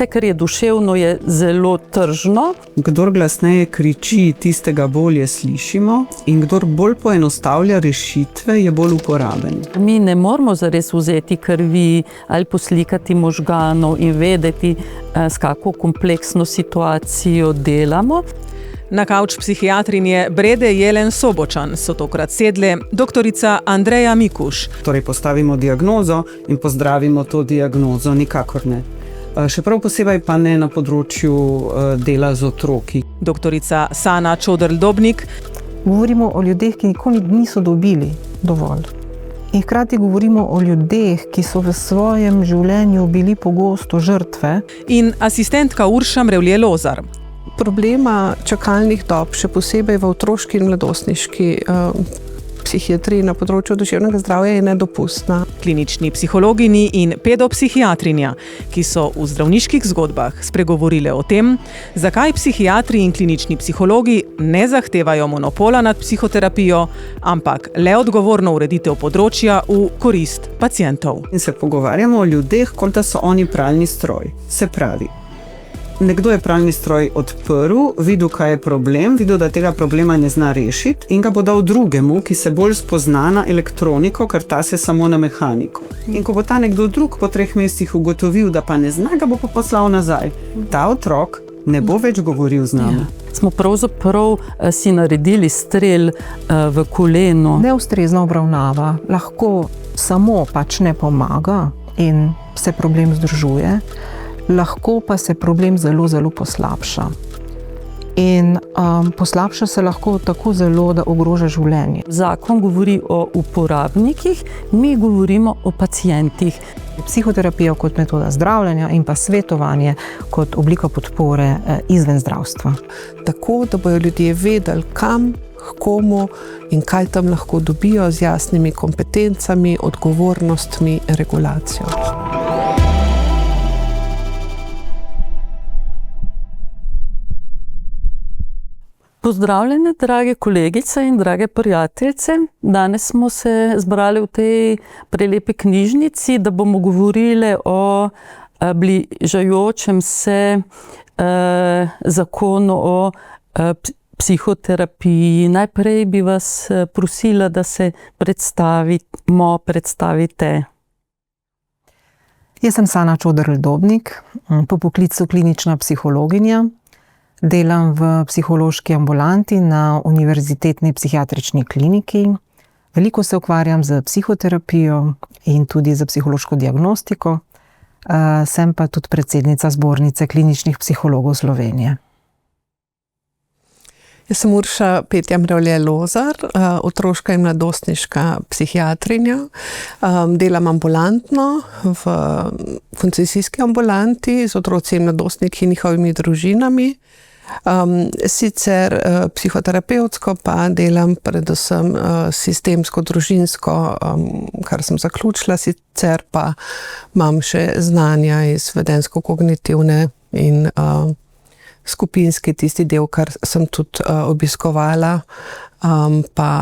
vse, kar je duševno, je zelo tržno. Kdor glasneje kriči, tistega bolje slišimo, in kdor bolj poenostavlja rešitve, je bolj uporaben. Mi ne moramo zares vzeti krvi ali poslikati možganov in vedeti, s kako kompleksno situacijo delamo. Na kavč psihiatrinje Brede Jelen Sobočan so tokrat sedle doktorica Andreja Mikuš. Torej postavimo diagnozo in pozdravimo to diagnozo, nikakor ne. Še prav posebej pa ne na področju dela z otroki. Doktorica Sana Čoderl-Dobnik. Govorimo o ljudeh, ki nikoli niso dobili dovolj. In hkrati govorimo o ljudeh, ki so v svojem življenju bili pogosto žrtve. In asistentka Urša Mrevlje-Lozar. Problema čakalnih dob, še posebej v otroški in mladostniški psihiatriji na področju duševnega zdravja, je nedopustna. Klinični psihologini in pedopsihiatrinja, ki so v zdravniških zgodbah spregovorile o tem, zakaj psihiatri in klinični psihologi ne zahtevajo monopola nad psihoterapijo, ampak le odgovorno ureditev področja v korist pacientov. In se pogovarjamo o ljudeh, kot da so oni pralni stroj. Se pravi, nekdo je pralni stroj odprl, videl, kaj je problem, videl, da tega problema ne zna rešiti in ga bo dal drugemu, ki se bolj spozna na elektroniko, ker ta se samo na mehaniko. In ko bo ta nekdo drug po 3 mesecih ugotovil, da pa ne zna, ga bo pa poslal nazaj. Ta otrok ne bo več govoril z nami. Smo pravzaprav si naredili strel v koleno. Neustrezna obravnava lahko samo pač ne pomaga in se problem združuje. Lahko pa se problem zelo, zelo poslabša. In poslabša se lahko tako zelo, da ogroža življenje. Zakon govori o uporabnikih, mi govorimo o pacientih. Psihoterapija kot metoda zdravljenja in pa svetovanje kot oblika podpore izven zdravstva. Tako, da bodo ljudje vedeli, kam, k komu in kaj tam lahko dobijo z jasnimi kompetencami, odgovornostmi, regulacijo. Pozdravljene, drage kolegice in drage prijateljice. Danes smo se zbrali v tej prelepi knjižnici, da bomo govorili o bližajočem se zakonu o psihoterapiji. Najprej bi vas prosila, da se predstavite. Jaz sem Sana Čoderl-Dobnik, po poklicu klinična psihologinja. Delam v psihološki ambulanti na Univerzitetni psihiatrični kliniki. Veliko se ukvarjam z psihoterapijo in tudi z psihološko diagnostiko. Sem pa tudi predsednica Zbornice kliničnih psihologov Slovenije. Jaz sem Urša Mrevlje-Lozar, otroška in mladostniška psihiatrinja. Delam ambulantno v koncesijski ambulanti z otroci in mladostniki in njihovimi družinami. Sicer psihoterapevtsko pa delam predvsem sistemsko, družinsko, kar sem zaključila, sicer pa imam še znanja iz vedensko-kognitivne in skupinski tisti del, kar sem tudi obiskovala, pa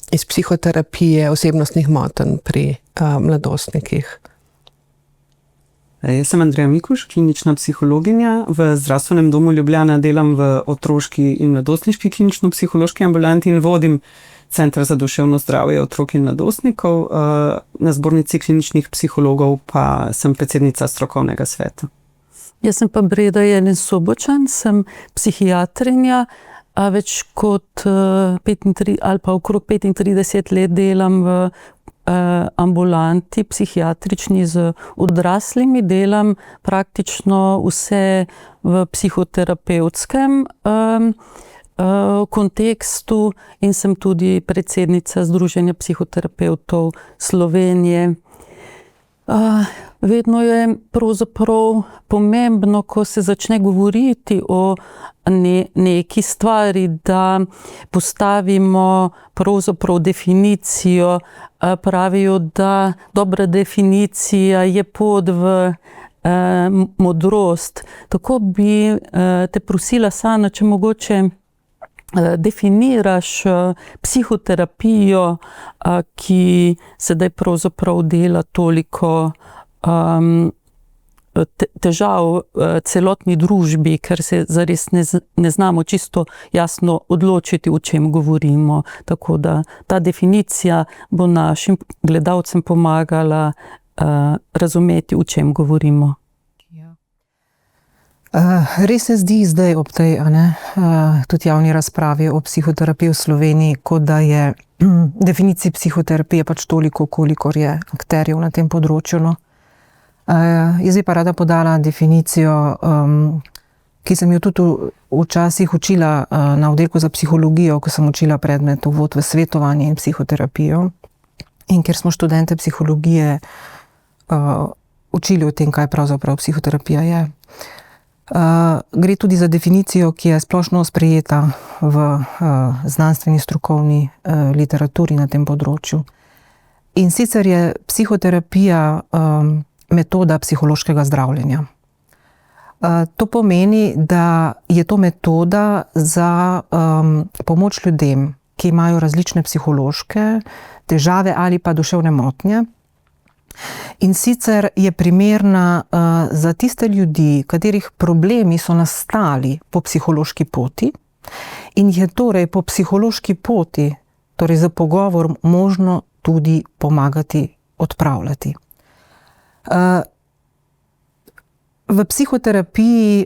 iz psihoterapije osebnostnih motenj pri mladostnikih. Jaz sem Andreja Mikuš, klinična psihologinja. V Zdravstvenem domu Ljubljana delam v otroški in mladostniški klinično-psihološki ambulanti in vodim Center za duševno zdravje otrok in mladostnikov. Na Zbornici kliničnih psihologov pa sem predsednica strokovnega sveta. Jaz sem pa Breda Jelen Sobočan, sem psihiatrinja, več kot 35 ali pa okrog 35 let delam v ambulanti psihiatrični z odraslimi, delam praktično vse v psihoterapevtskem kontekstu in sem tudi predsednica Združenja psihoterapevtov Slovenije. Vedno je pravzaprav pomembno, ko se začne govoriti o neki stvari, da postavimo pravzaprav definicijo. Pravijo, da dobra definicija je pot v modrost. Tako bi te prosila, Sana, če mogoče definiraš psihoterapijo, ki sedaj pravzaprav dela toliko težav celotni družbi, ker se zares ne znamo čisto jasno odločiti, o čem govorimo. Tako da ta definicija bo našim gledalcem pomagala razumeti, o čem govorimo. Res se zdi zdaj ob tej tudi javni razpravi o psihoterapiji v Sloveniji, kot da je definicij psihoterapije pač toliko, kolikor je akterjev na tem področju. No. Jaz bi pa rada podala definicijo, ki sem jo tudi včasih učila na oddelku za psihologijo, ko sem učila predmet uvod v svetovanje in psihoterapijo, in ker smo študente psihologije učili o tem, kaj pravzaprav psihoterapija je. Gre tudi za definicijo, ki je splošno sprejeta v znanstveni strokovni literaturi na tem področju. In sicer je psihoterapija metoda psihološkega zdravljenja. To pomeni, da je to metoda za pomoč ljudem, ki imajo različne psihološke težave ali pa duševne motnje. In sicer je primerna za tiste ljudi, katerih problemi so nastali po psihološki poti in je torej po psihološki poti, torej za pogovor, možno tudi pomagati odpravljati. V psihoterapiji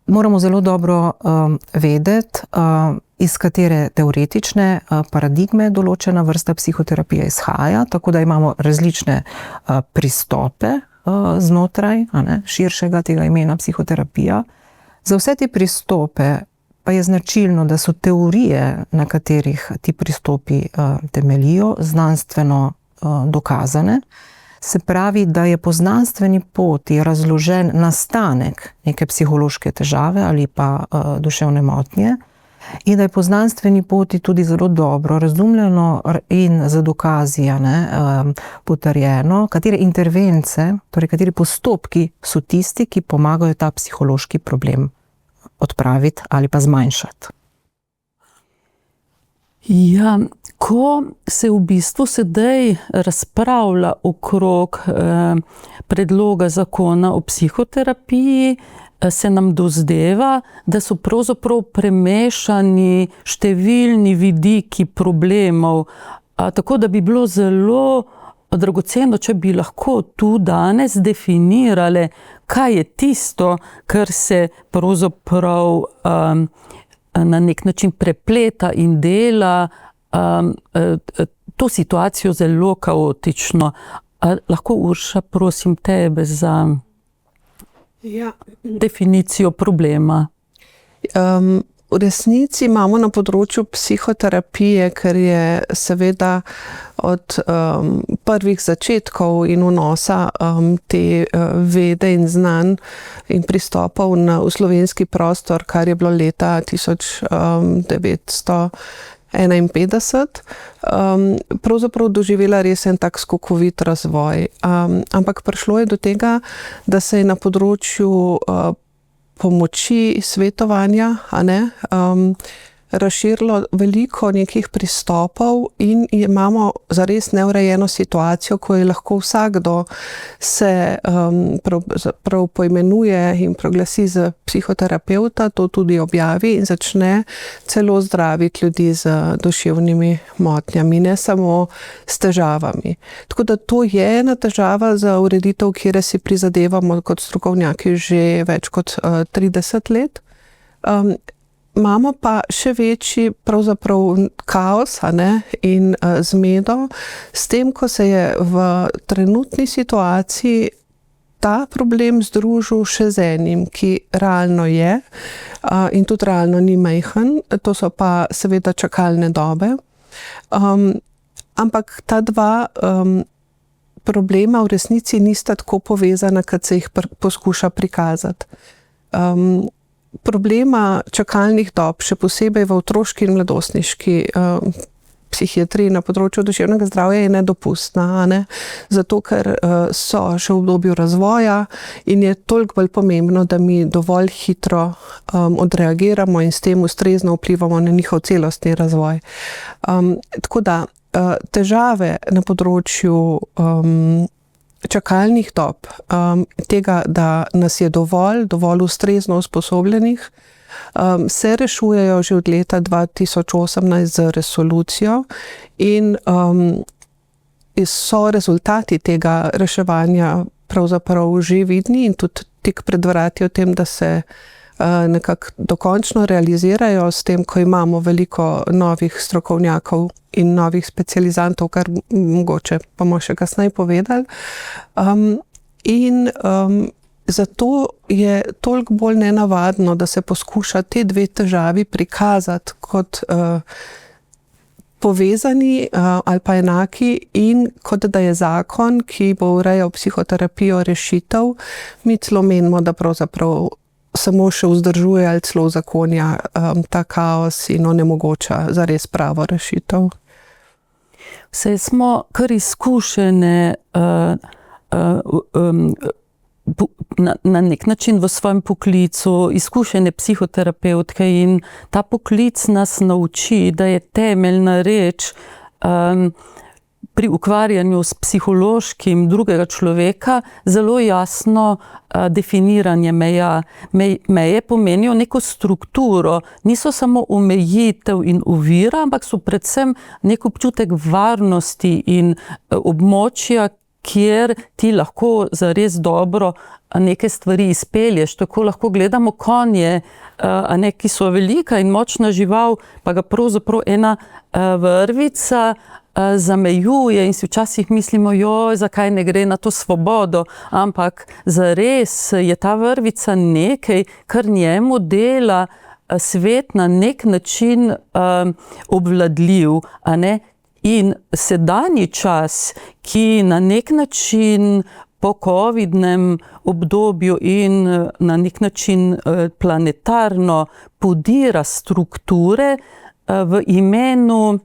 moramo zelo dobro vedeti, iz katere teoretične paradigme določena vrsta psihoterapije izhaja, tako da imamo različne pristope znotraj širšega tega imena psihoterapija. Za vse te pristope pa je značilno, da so teorije, na katerih ti pristopi temeljijo, znanstveno dokazane. Se pravi, da je po znanstveni poti razložen nastanek neke psihološke težave ali pa duševne motnje in da je po znanstveni poti tudi zelo dobro razumljeno in z dokazi potrjeno, katere intervence, torej kateri postopki so tisti, ki pomagajo ta psihološki problem odpraviti ali pa zmanjšati. Ja, ko se v bistvu sedaj razpravlja okrog predloga zakona o psihoterapiji, se nam dozdeva, da so pravzaprav premešani številni vidiki problemov, tako da bi bilo zelo dragoceno, če bi lahko tu danes definirali, kaj je tisto, kar se pravzaprav na nek način prepleta in dela to situacijo zelo kaotično. Lahko, Urša, prosim tebe za definicijo problema. V resnici imamo na področju psihoterapije, ker je seveda od prvih začetkov in vnosa te vede in znanj in pristopov v slovenski prostor, kar je bilo leta 1951, pravzaprav doživela res en tak skokovit razvoj. Ampak prišlo je do tega, da se je na področju pomoči, svetovanja, razširilo veliko nekih pristopov in imamo zares neurejeno situacijo, ko je lahko vsakdo se prav poimenuje in proglasi za psihoterapeuta, to tudi objavi in začne celo zdraviti ljudi z duševnimi motnjami, ne samo s težavami. Tako da to je ena težava za ureditev, kjer si prizadevamo kot strokovnjaki že več kot 30 let. Imamo pa še večji pravzaprav kaos in zmedo s tem, ko se je v trenutni situaciji ta problem združil še z enim, ki realno je in tudi realno ni majhen, to so pa seveda čakalne dobe. Ampak ta dva problema v resnici nista tako povezana, kot se jih poskuša prikazati. Problema čakalnih dob, še posebej v otroški in mladostniški psihiatriji na področju duševnega zdravja je nedopustna, zato ker so še v obdobju razvoja in je toliko bolj pomembno, da mi dovolj hitro odreagiramo in s tem ustrezno vplivamo na njihov celostni razvoj. Tako da težave na področju čakalnih dob, tega, da nas je dovolj ustrezno usposobljenih, se rešujejo že od leta 2018 z resolucijo in so rezultati tega reševanja pravzaprav že vidni in tudi tik pred vrati o tem, da se nekako dokončno realizirajo s tem, ko imamo veliko novih strokovnjakov in novih specializantov, kar mogoče bomo še kasneje povedali. Zato je toliko bolj nenavadno, da se poskuša te dve težavi prikazati kot povezani ali pa enaki in kot da je zakon, ki bo urejal psihoterapijo, rešitev. Mi celo menimo, da pravzaprav samo še vzdržuje ali celo uzakonja ta kaos in onemogoča zares pravo rešitev. Saj smo kar izkušene na nek način v svojem poklicu, izkušene psihoterapevtke in ta poklic nas nauči, da je temeljna reč pri ukvarjanju s psihološkim drugega človeka zelo jasno definiranje meja. Meje pomenijo neko strukturo, niso samo omejitev in ovira, ampak so predvsem nek občutek varnosti in območja, kjer ti lahko zares dobro neke stvari izpelješ. Tako lahko gledamo konje, ki so velika in močna žival, pa ga pravzaprav ena vrvica zamejuje in si včasih mislimo, zakaj ne gre na to svobodo, ampak zares je ta vrvica nekaj, kar njemu dela svet na nek način obvladljiv, a ne? In sedanji čas, ki na nek način po covidnem obdobju in na nek način planetarno podira strukture v imenu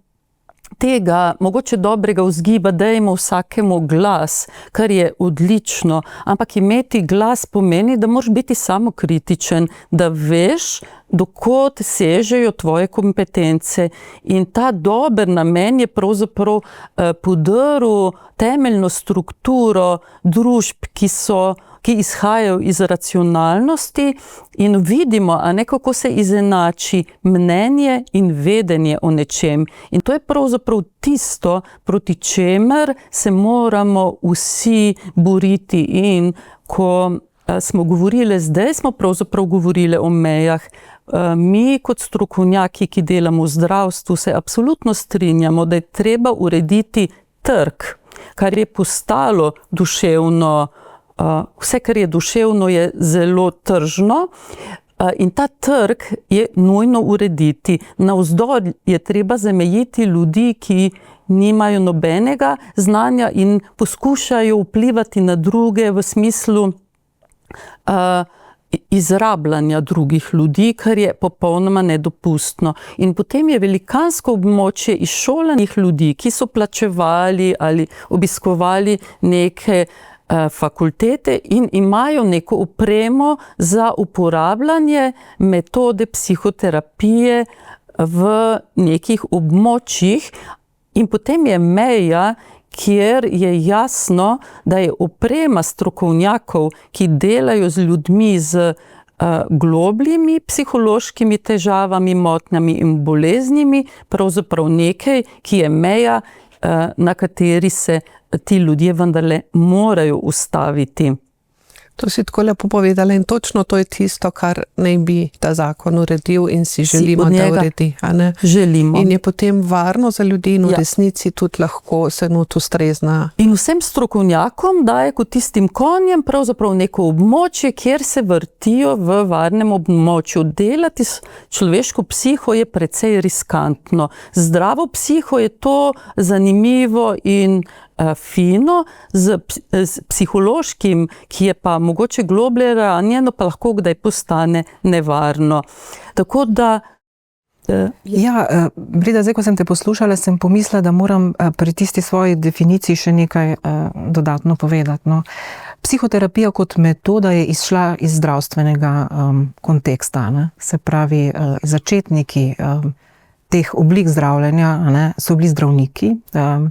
tega mogoče dobrega vzgiba, dajmo vsakemu glas, kar je odlično, ampak imeti glas pomeni, da moraš biti samokritičen, da veš, dokot sežejo tvoje kompetence in ta dober namen je pravzaprav podrl temeljno strukturo družb, ki izhajajo iz racionalnosti in vidimo, kako se izenači mnenje in vedenje o nečem. In to je pravzaprav tisto, proti čemer se moramo vsi boriti. In ko smo govorili, zdaj smo pravzaprav govorili o mejah, mi kot strokovnjaki, ki delamo v zdravstvu, se absolutno strinjamo, da je treba urediti trg, kar je postalo duševno. Vse, kar je duševno, je zelo tržno in ta trg je nujno urediti. Navzdol je treba zamejiti ljudi, ki nimajo nobenega znanja in poskušajo vplivati na druge v smislu izrabljanja drugih ljudi, kar je popolnoma nedopustno. In potem je velikansko območje izšolanih ljudi, ki so plačevali ali obiskovali neke fakultete in imajo neko opremo za uporabljanje metode psihoterapije v nekih območjih in potem je meja, kjer je jasno, da je oprema strokovnjakov, ki delajo z ljudmi z globljimi psihološkimi težavami, motnjami in boleznimi, pravzaprav nekaj, ki je meja, na kateri se ti ljudje vendarle morajo ustaviti. To si tako lepo povedala in točno to je tisto, kar naj bi ta zakon uredil in si želimo, da uredi. Želimo. In je potem varno za ljudi in v resnici tudi lahko se not ustrezna. In vsem strokovnjakom daje kot tistim konjem pravzaprav neko območje, kjer se vrtijo v varnem območju. Delati s človeško psiho je precej riskantno. Zdravo psiho je to zanimivo in fino, z psihološkim, ki je pa mogoče globlje ranjeno, pa lahko kdaj postane nevarno. Tako da... Brida, zdaj, ko sem te poslušala, sem pomislila, da moram pri tisti svoji definiciji še nekaj dodatno povedati. No. Psihoterapija kot metoda je izšla iz zdravstvenega konteksta. Ne. Se pravi, začetniki teh oblik zdravljenja so bili zdravniki.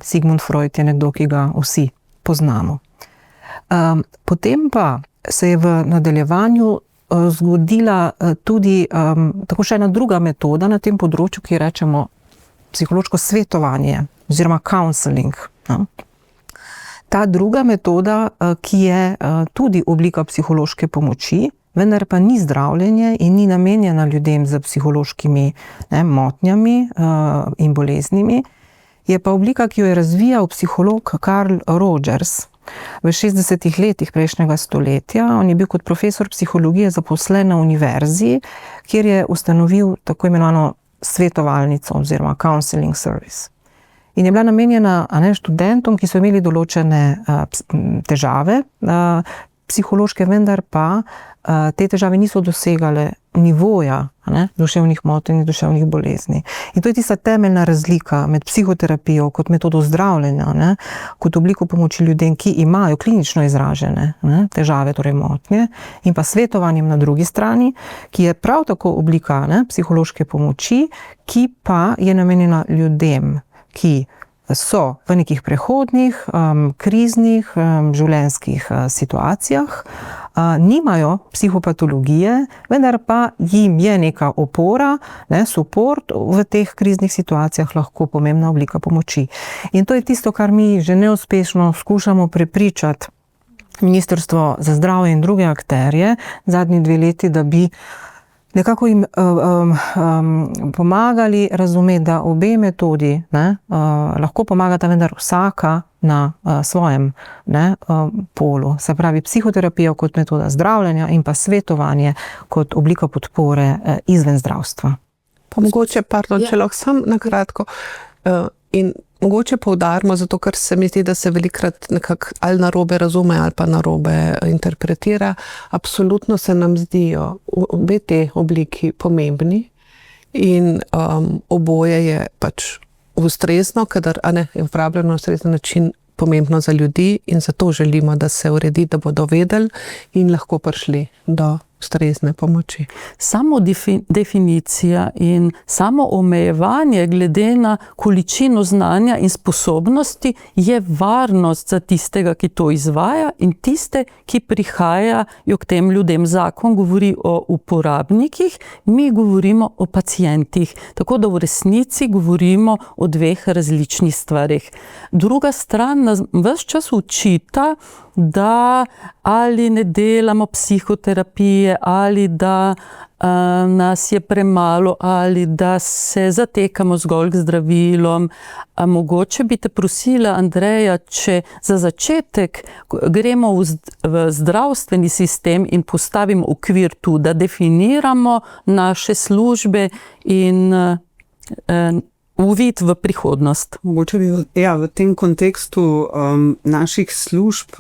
Sigmund Freud je nekdo, ki ga vsi poznamo. Potem pa se je v nadaljevanju zgodila tudi tako še ena druga metoda na tem področju, ki jo rečemo psihološko svetovanje oziroma counseling. Ta druga metoda, ki je tudi oblika psihološke pomoči, vendar pa ni zdravljenje in ni namenjena ljudem z psihološkimi motnjami in boleznimi, je pa oblika, ki jo je razvijal psiholog Carl Rogers v 60. letih prejšnjega stoletja. On je bil kot profesor psihologije zaposlen na univerzi, kjer je ustanovil tako imenovano svetovalnico oziroma counseling service. In je bila namenjena študentom, ki so imeli določene težave psihološke, vendar pa te težave niso dosegale nivoja duševnih motenj in duševnih bolezni. In to je tista temeljna razlika med psihoterapijo kot metodo zdravljenja, kot obliko pomoči ljudem, ki imajo klinično izražene težave, torej motnje, in pa svetovanjem na drugi strani, ki je prav tako oblika psihološke pomoči, ki pa je namenjena ljudem, ki so v nekih prehodnih, kriznih, življenjskih situacijah, nimajo psihopatologije, vendar pa jim je neka opora, support v teh kriznih situacijah lahko pomembna oblika pomoči. In to je tisto, kar mi že neuspešno skušamo prepričati Ministrstvo za zdravje in druge akterje zadnji 2 leti, da bi nekako jim pomagali razumeti, da obe metodi lahko pomagata, vendar vsaka na svojem polu. Se pravi, psihoterapija kot metoda zdravljenja in pa svetovanje kot oblika podpore izven zdravstva. Pa mogoče, če lahko sam na kratko, in mogoče poudarimo, zato ker se mi zdi, da se velikokrat nekako ali narobe razume ali pa narobe interpretira. Absolutno se nam zdijo obe te obliki pomembni in oboje je pač ustrezno, kadar je uporabljeno na ustrezen način pomembno za ljudi in zato želimo, da se uredi, da bodo vedeli in lahko prišli do ustrezne pomoči. Samo definicija in samo omejevanje glede na količino znanja in sposobnosti je varnost za tistega, ki to izvaja in tiste, ki prihajajo k tem ljudem. Zakon govori o uporabnikih, mi govorimo o pacientih. Tako da v resnici govorimo o 2 različnih stvarih. Druga stran nas ves čas učita, da ali ne delamo psihoterapije, ali da nas je premalo, ali da se zatekamo zgolj k zdravilom. Mogoče bi te prosila, Andreja, če za začetek gremo v zdravstveni sistem in postavimo okvir tu, da definiramo naše službe in uvid v prihodnost. Mogoče bi v tem kontekstu naših služb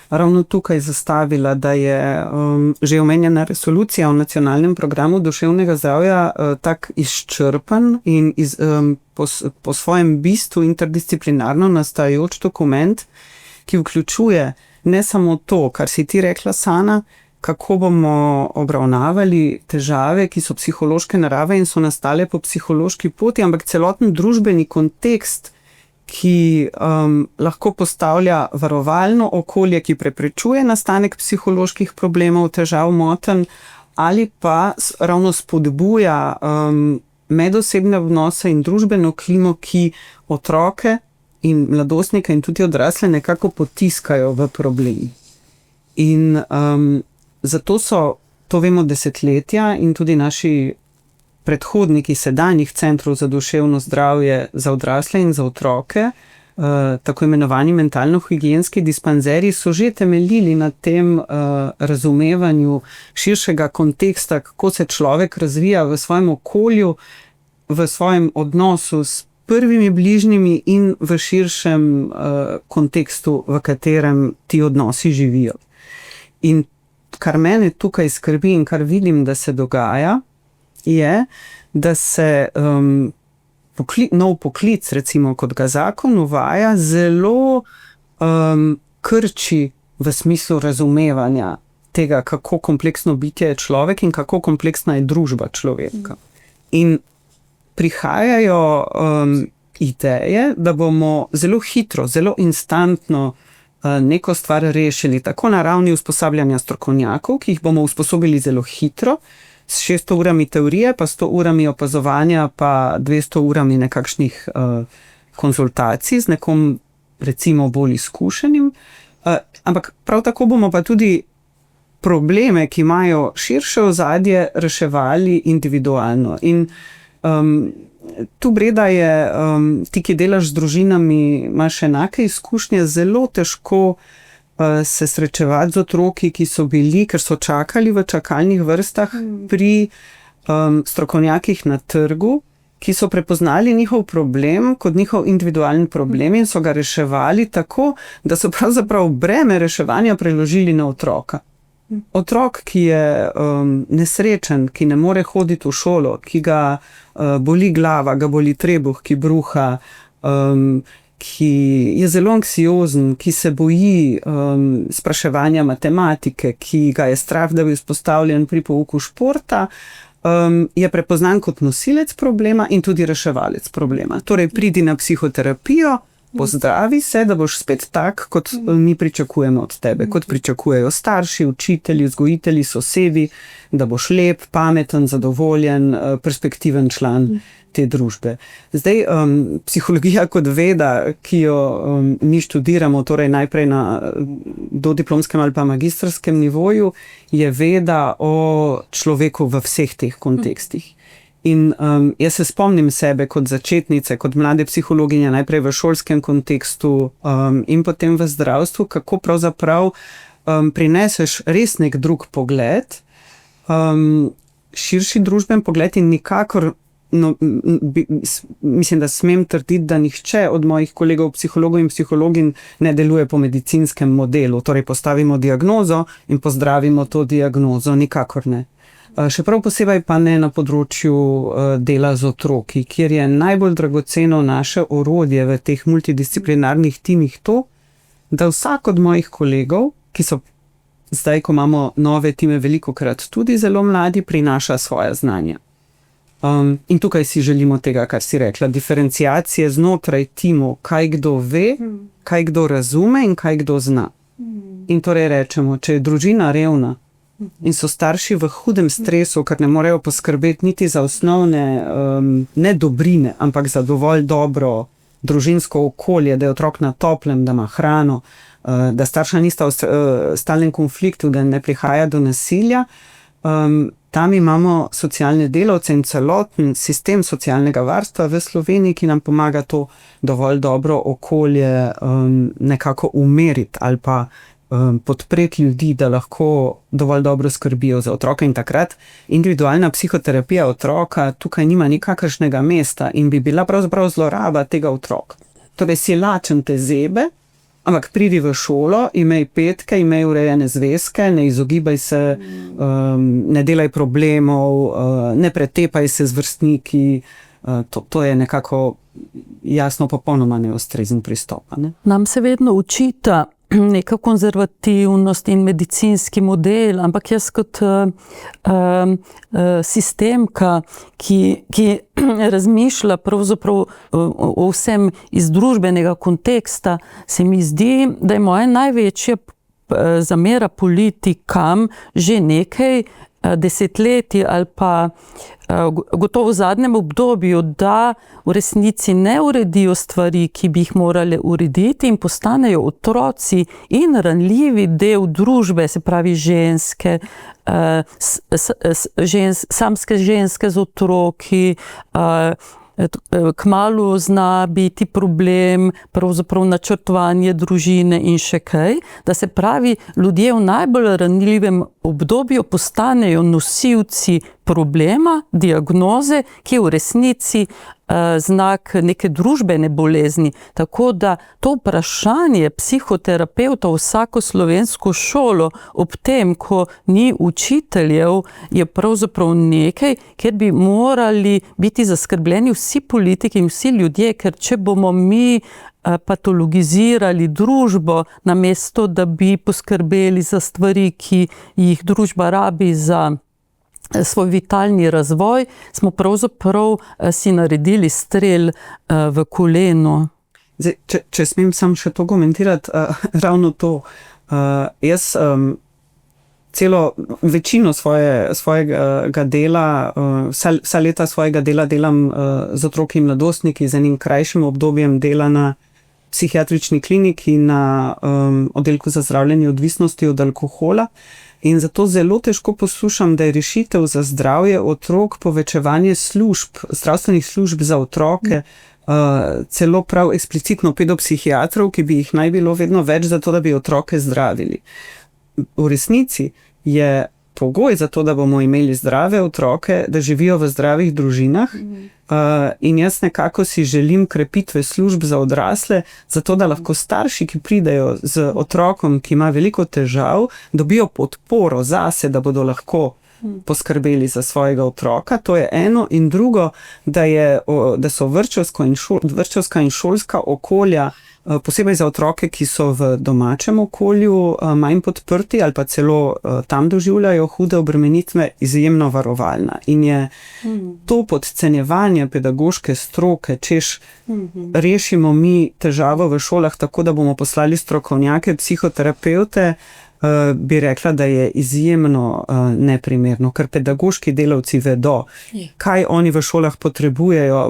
ravno tukaj zastavila, da je že omenjena resolucija o nacionalnem programu duševnega zdravja tak izčrpen in po svojem bistvu interdisciplinarno nastajajoč dokument, ki vključuje ne samo to, kar si ti rekla, Sana, kako bomo obravnavali težave, ki so psihološke narave in so nastale po psihološki poti, ampak celoten družbeni kontekst, ki lahko postavlja varovalno okolje, ki preprečuje nastanek psiholoških problemov, težav, motenj, ali pa ravno spodbuja medosebne odnose in družbeno klimo, ki otroke in mladostnike in tudi odrasle nekako potiskajo v problem. In zato so, to vemo desetletja, in tudi naši predhodniki sedanjih centrov za duševno zdravje za odrasle in za otroke, tako imenovani mentalno-higienski dispanzerji, so že temeljili na tem razumevanju širšega konteksta, kako se človek razvija v svojem okolju, v svojem odnosu s prvimi bližnjimi in v širšem kontekstu, v katerem ti odnosi živijo. In kar mene tukaj skrbi in kar vidim, da se dogaja, je, da se nov poklic, recimo kot ga zakon uvaja, zelo krči v smislu razumevanja tega, kako kompleksno bitje je človek in kako kompleksna je družba človeka. In prihajajo ideje, da bomo zelo hitro, zelo instantno neko stvar rešili tako na ravni usposabljanja strokovnjakov, ki jih bomo usposobili zelo hitro, s 600 urami teorije, pa 100 urami opazovanja, pa 200 urami nekakšnih konzultacij z nekom, recimo, bolj izkušenim. Ampak prav tako bomo pa tudi probleme, ki imajo širše ozadje, reševali individualno. In tu Breda je, ti, ki delaš z družinami, imaš enake izkušnje, zelo težko se srečevati z otroki, ki so bili, ker so čakali v čakalnih vrstah pri strokovnjakih na trgu, ki so prepoznali njihov problem kot njihov individualni problem in so ga reševali tako, da so pravzaprav breme reševanja preložili na otroka. Otrok, ki je nesrečen, ki ne more hoditi v šolo, ki ga boli glava, ga boli trebuh, ki bruha, ki je zelo anksiozen, ki se boji spraševanja matematike, ki ga je strah, da bi izpostavljen pri pouku športa, je prepoznan kot nosilec problema in tudi reševalec problema. Torej, pridi na psihoterapijo, pozdravi se, da boš spet tak, kot mi pričakujemo od tebe, kot pričakujejo starši, učitelji, vzgojitelji, sosedi, da boš lep, pameten, zadovoljen, perspektiven član te družbe. Zdaj, psihologija kot veda, ki jo mi študiramo, torej najprej na dodiplomskem ali pa magistrskem nivoju, je veda o človeku v vseh teh kontekstih. In jaz se spomnim sebe kot začetnice, kot mlade psihologinje, najprej v šolskem kontekstu in potem v zdravstvu, kako pravzaprav prineseš res nek drug pogled, širši družben pogled in nikakor, mislim, da smem trditi, da nihče od mojih kolegov psihologov in psihologin ne deluje po medicinskem modelu, torej postavimo diagnozo in pozdravimo to diagnozo, nikakor ne. Še prav posebej pa ne na področju dela z otroki, kjer je najbolj dragoceno naše orodje v teh multidisciplinarnih timih to, da vsak od mojih kolegov, ki so zdaj, ko imamo nove time, velikokrat tudi zelo mladi, prinaša svoja znanja. In tukaj si želimo tega, kar si rekla, diferenciacije znotraj timov, kaj kdo ve, kaj kdo razume in kaj kdo zna. In torej rečemo, če je družina revna, in so starši v hudem stresu, ker ne morejo poskrbeti niti za osnovne ne dobrine, ampak za dovolj dobro družinsko okolje, da je otrok na toplem, da ima hrano, da starša nista v stalnem konfliktu, da ne prihaja do nasilja. Tam imamo socialne delavce in celoten sistem socialnega varstva v Sloveniji, ki nam pomaga to dovolj dobro okolje nekako umeriti ali pa podpreti ljudi, da lahko dovolj dobro skrbijo za otroka. In takrat individualna psihoterapija otroka tukaj nima nikakršnega mesta in bi bila pravzaprav zloraba tega otroka. Torej si lačen te zebe, ampak pridi v šolo, imej petke, imej urejene zvezke, ne izogibaj se, ne delaj problemov, ne pretepaj se z vrstniki. To je nekako jasno popolnoma neustrezen pristop. Ne? Nam se vedno učita neka konzervativnost in medicinski model, ampak jaz kot sistemka, ki razmišlja pravzaprav o vsem iz družbenega konteksta, se mi zdi, da je moja največja zamera politikam že nekaj desetletij ali pa gotovo v zadnjem obdobju, da v resnici ne uredijo stvari, ki bi jih morali urediti in postanejo otroci in ranljivi del družbe, se pravi ženske, samske ženske z otroki, kmalu zna biti problem, pravzaprav načrtovanje družine in še kaj, da se pravi, ljudje v najbolj ranljivem obdobju postanejo nosilci problema, diagnoze, ki je v resnici znak neke družbene bolezni. Tako da to vprašanje psihoterapevta v vsako slovensko šolo ob tem, ko ni učiteljev, je pravzaprav nekaj, kjer bi morali biti zaskrbljeni vsi politiki in vsi ljudje, ker če bomo mi patologizirali družbo, namesto da bi poskrbeli za stvari, ki jih družba rabi za svoj vitalni razvoj, smo pravzaprav si naredili strel v koleno. Zdaj, če smem sam še to komentirati, ravno to. Jaz večino svojega dela, vsa leta svojega dela delam z otroki in mladostniki, z enim krajšim obdobjem dela na psihiatrični kliniki na oddelku za zdravljenje odvisnosti od alkohola. In zato zelo težko poslušam, da je rešitev za zdravje otrok povečevanje zdravstvenih služb za otroke, celo prav eksplicitno pedopsihiatrov, ki bi jih naj bilo vedno več za to, da bi otroke zdravili. V resnici je pogoj za to, da bomo imeli zdrave otroke, da živijo v zdravih družinah, in jaz nekako si želim krepitve služb za odrasle, zato da lahko starši, ki pridejo z otrokom, ki ima veliko težav, dobijo podporo zase, da bodo lahko poskrbeli za svojega otroka. To je eno. In drugo, da so vrtčevska in šolska okolja, posebej za otroke, ki so v domačem okolju manj podprti ali pa celo tam doživljajo hude obremenitve, izjemno varovalna. In je to podcenjevanje pedagoške stroke, češ rešimo mi težavo v šolah tako, da bomo poslali strokovnjake, psihoterapevte, bi rekla, da je izjemno neprimerno, ker pedagoški delavci vedo, kaj oni v šolah potrebujejo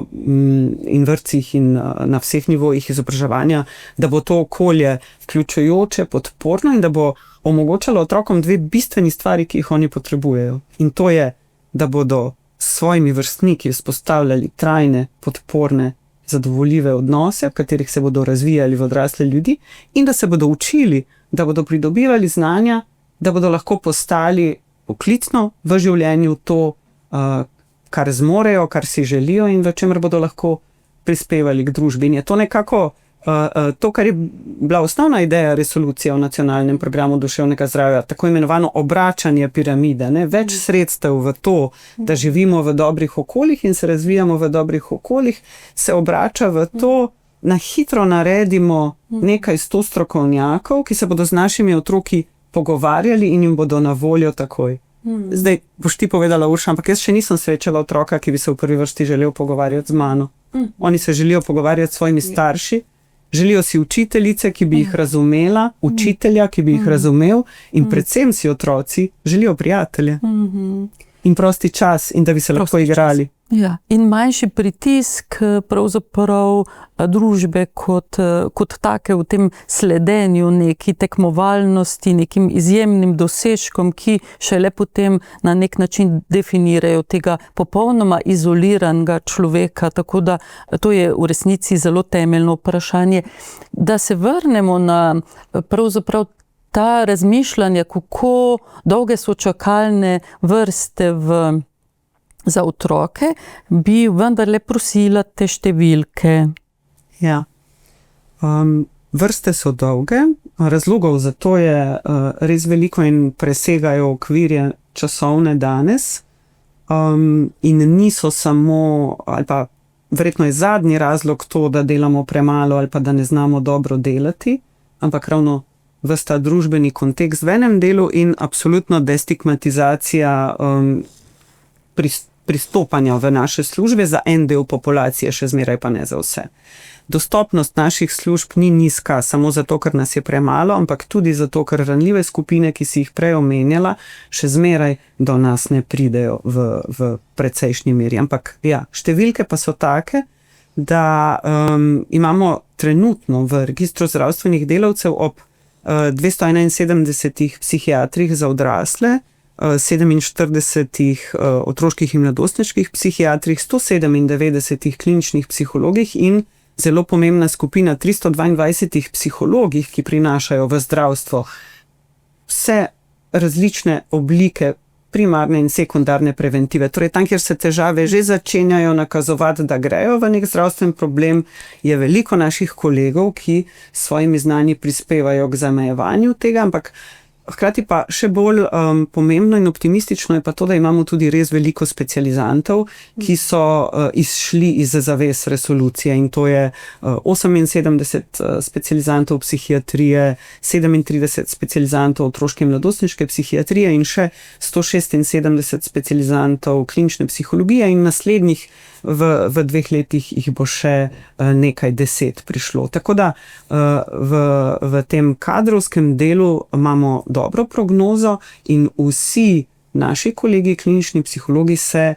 in vrtcih in na vseh nivojih izobraževanja, da bo to okolje vključujoče, podporno in da bo omogočalo otrokom dve bistveni stvari, ki jih oni potrebujejo. In to je, da bodo s svojimi vrstniki vzpostavljali trajne, podporne, zadovoljive odnose, v katerih se bodo razvijali v odrasle ljudi, in da se bodo učili, da bodo pridobivali znanja, da bodo lahko postali poklicno v življenju to, kar zmorejo, kar si želijo in v čemer bodo lahko prispevali k družbi. In je to nekako to, kar je bila osnovna ideja resolucije o nacionalnem programu duševnega zdravja, tako imenovano obračanje piramide, ne? Več sredstev v to, da živimo v dobrih okoljih in se razvijamo v dobrih okoljih, se obrača v to, na hitro naredimo nekaj 100 strokovnjakov, ki se bodo z našimi otroki pogovarjali in jim bodo na voljo takoj. Zdaj boš ti povedala, Urša, ampak jaz še nisem srečala otroka, ki bi se v prvi vrsti želel pogovarjati z mano. Oni se želijo pogovarjati s svojimi starši, želijo si učiteljice, ki bi jih razumela, učitelja, ki bi jih razumel, in predvsem si otroci želijo prijatelje. In prosti čas, in da bi se lahko igrali. Ja. In manjši pritisk pravzaprav družbe kot take v tem sledenju neki tekmovalnosti, nekim izjemnim dosežkom, ki šele potem na nek način definirajo tega popolnoma izoliranega človeka. Tako da to je v resnici zelo temeljno vprašanje. Da se vrnemo na pravzaprav ta razmišljanja, kako dolge so čakalne vrste za otroke, bi vendarle prosila te številke. Ja. Vrste so dolge, razlogov za to je res veliko in presegajo okvirje časovne danes. In niso samo, ali pa verjetno je zadnji razlog to, da delamo premalo ali pa da ne znamo dobro delati, ampak ravno ves ta družbeni kontekst v enem delu in absolutno destigmatizacija pristopanja v naše službe za en del populacije, še zmeraj pa ne za vse. Dostopnost naših služb ni nizka samo zato, ker nas je premalo, ampak tudi zato, ker ranljive skupine, ki si jih prej omenjala, še zmeraj do nas ne pridejo v precejšnji meri. Ampak ja, številke pa so take, da imamo trenutno v registru zdravstvenih delavcev ob 271 psihiatrih za odrasle, 47 otroških in mladostniških psihiatrih, 197 kliničnih psihologih in zelo pomembna skupina 322 psihologih, ki prinašajo v zdravstvo vse različne oblike primarne in sekundarne preventive. Torej, tam, kjer se težave že začenjajo nakazovati, da grejo v nek zdravstven problem, je veliko naših kolegov, ki s svojimi znanji prispevajo k zamejevanju tega, ampak hkrati pa še bolj pomembno in optimistično je pa to, da imamo tudi res veliko specializantov, ki so izšli iz zavez resolucije, in to je 78 specializantov psihiatrije, 37 specializantov otroške in mladostniške psihiatrije in še 176 specializantov klinične psihologije in naslednjih v 2 letih jih bo še nekaj 10 prišlo. Tako da v tem kadrovskem delu imamo dobro prognozo in vsi naši kolegi, klinični psihologi, se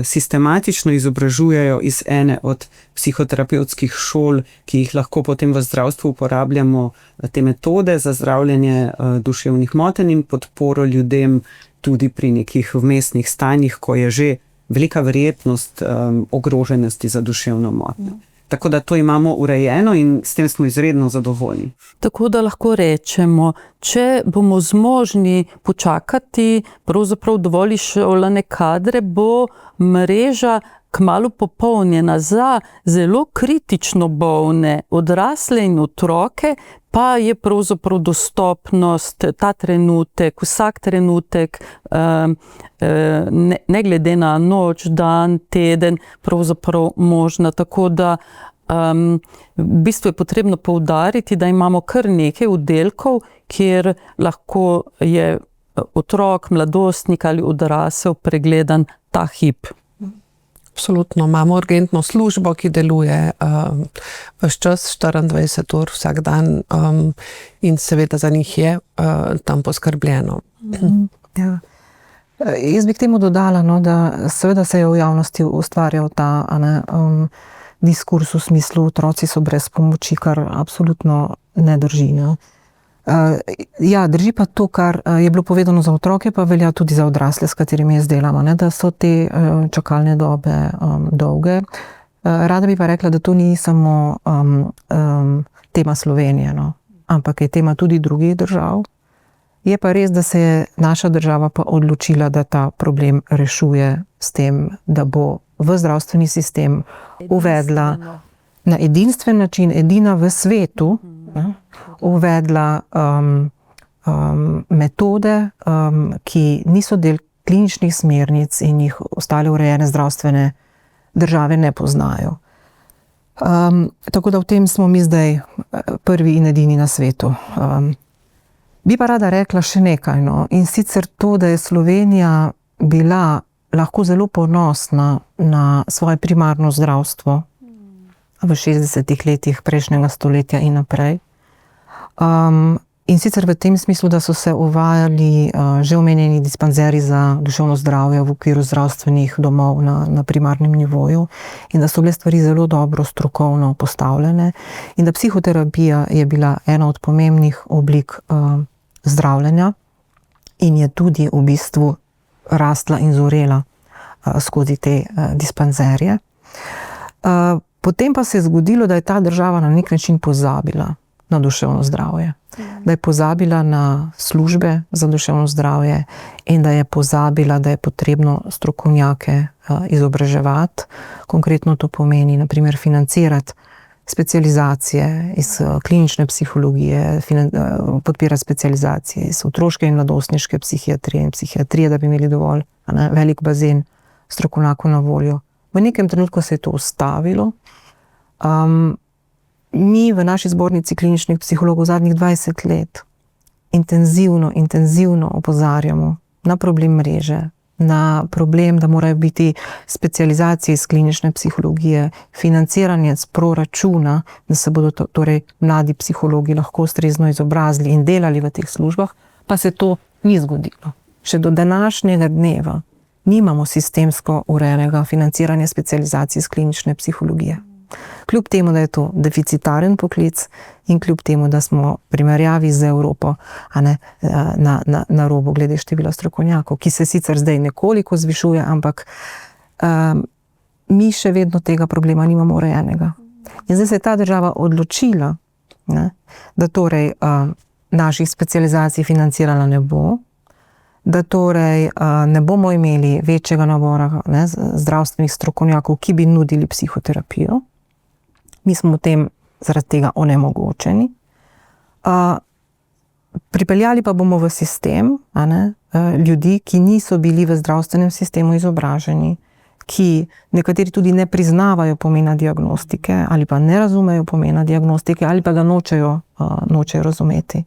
sistematično izobražujejo iz ene od psihoterapevtskih šol, ki jih lahko potem v zdravstvu uporabljamo, te metode za zdravljenje duševnih motenj in podporo ljudem tudi pri nekih vmesnih stanjih, ko je že velika verjetnost ogroženosti za duševno motnjo. Tako da to imamo urejeno in s tem smo izredno zadovoljni. Tako da lahko rečemo, če bomo zmožni počakati pravzaprav dovolj izšolane kadre, bo mreža kmalu popolnjena. Za zelo kritično bolne odrasle in otroke pa je pravzaprav dostopnost ta trenutek, vsak trenutek, ne glede na noč, dan, teden, pravzaprav možna. Tako da v bistvu je potrebno poudariti, da imamo kar nekaj oddelkov, kjer lahko je otrok, mladostnik ali odrasel pregledan ta hip. Absolutno. Imamo urgentno službo, ki deluje ves čas, 24 ur vsak dan, in seveda za njih je tam poskrbljeno. Ja. Jaz bi k temu dodala, da seveda se je v javnosti ustvarjal ta diskurs v smislu, otroci so brez pomoči, kar absolutno ne drži. Ja, drži pa to, kar je bilo povedano za otroke, pa velja tudi za odrasle, s katerimi jaz delam, da so te čakalne dobe dolge. Rada bi pa rekla, da to ni samo tema Slovenije, ampak je tema tudi drugih držav. Je pa res, da se je naša država pa odločila, da ta problem rešuje s tem, da bo v zdravstveni sistem uvedla na edinstven način, edina v svetu, uvedla metode, ki niso del kliničnih smernic in jih ostale urejene zdravstvene države ne poznajo. Tako da v tem smo mi zdaj prvi in edini na svetu. Bi pa rada rekla še nekaj, in sicer to, da je Slovenija bila lahko zelo ponosna na svoje primarno zdravstvo v 60 letih prejšnjega stoletja in naprej. In sicer v tem smislu, da so se uvajali že omenjeni dispanzerji za duševno zdravje v okviru zdravstvenih domov na primarnem nivoju in da so bile stvari zelo dobro strokovno postavljene in da psihoterapija je bila ena od pomembnih oblik zdravljenja in je tudi v bistvu rastla in zorela skozi te dispanzerje. Potem pa se je zgodilo, da je ta država na nek način pozabila na duševno zdravje. Da je pozabila na službe za duševno zdravje in da je pozabila, da je potrebno strokovnjake izobraževati. Konkretno to pomeni, na primer, financirati specializacije iz klinične psihologije, podpirati specializacije iz otroške in mladostniške psihiatrije in psihiatrije, da bi imeli dovolj velik bazen strokovnjakov na voljo. V nekem trenutku se je to ustavilo. Mi v naši zbornici kliničnih psihologov zadnjih 20 let intenzivno opozarjamo na problem mreže, na problem, da morajo biti specializacije iz klinične psihologije, financiranje z proračuna, da se bodo torej mladi psihologi lahko ustrezno izobrazili in delali v teh službah, pa se to ni zgodilo. Še do današnjega dneva nimamo sistemsko urejenega financiranja specializacij iz klinične psihologije. Kljub temu, da je to deficitaren poklic in kljub temu, da smo v primerjavi z Evropo na robu glede števila strokovnjakov, ki se sicer zdaj nekoliko zvišuje, ampak mi še vedno tega problema nimamo urejenega. In zdaj se je ta država odločila, da torej naših specializacij financirala ne bo, da torej ne bomo imeli večjega nabora zdravstvenih strokovnjakov, ki bi nudili psihoterapijo. Mi smo v tem zaradi tega onemogočeni. Pripeljali pa bomo v sistem ljudi, ki niso bili v zdravstvenem sistemu izobraženi, ki nekateri tudi ne priznavajo pomena diagnostike ali pa ne razumejo pomena diagnostike ali pa ga nočejo razumeti.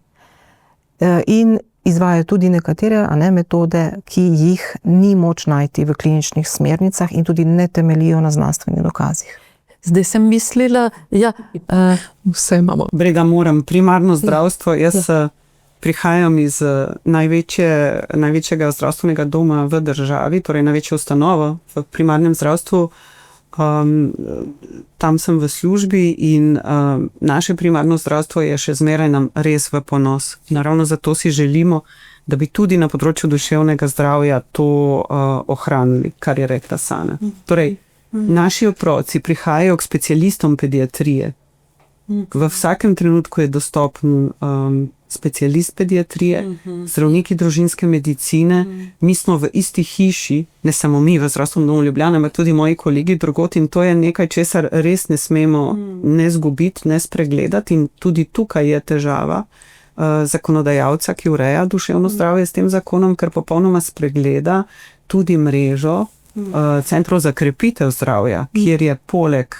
In izvajajo tudi nekatere metode, ki jih ni moč najti v kliničnih smernicah in tudi ne temeljijo na znanstvenih dokazih. Zdaj sem mislila, Vse imamo. Brega moram, primarno zdravstvo. Jaz prihajam iz največjega zdravstvenega doma v državi, torej največjo ustanovo v primarnem zdravstvu. Tam sem v službi in naše primarno zdravstvo je še zmeraj nam res v ponos. Naravno zato si želimo, da bi tudi na področju duševnega zdravja to ohranili, kar je rekla Sana. Torej, naši otroci prihajajo k specialistom pediatrije. V vsakem trenutku je dostopen specialist pediatrije, zdravniki družinske medicine. Mi smo v isti hiši, ne samo mi v Zdravstvenem domu Ljubljana, ampak tudi moji kolegi drugod, in to je nekaj, česar res ne smemo ne zgubiti, ne spregledati, in tudi tukaj je težava zakonodajalca, ki ureja duševno zdravje s tem zakonom, ker popolnoma spregleda tudi mrežo centrov za krepitev zdravja, kjer je poleg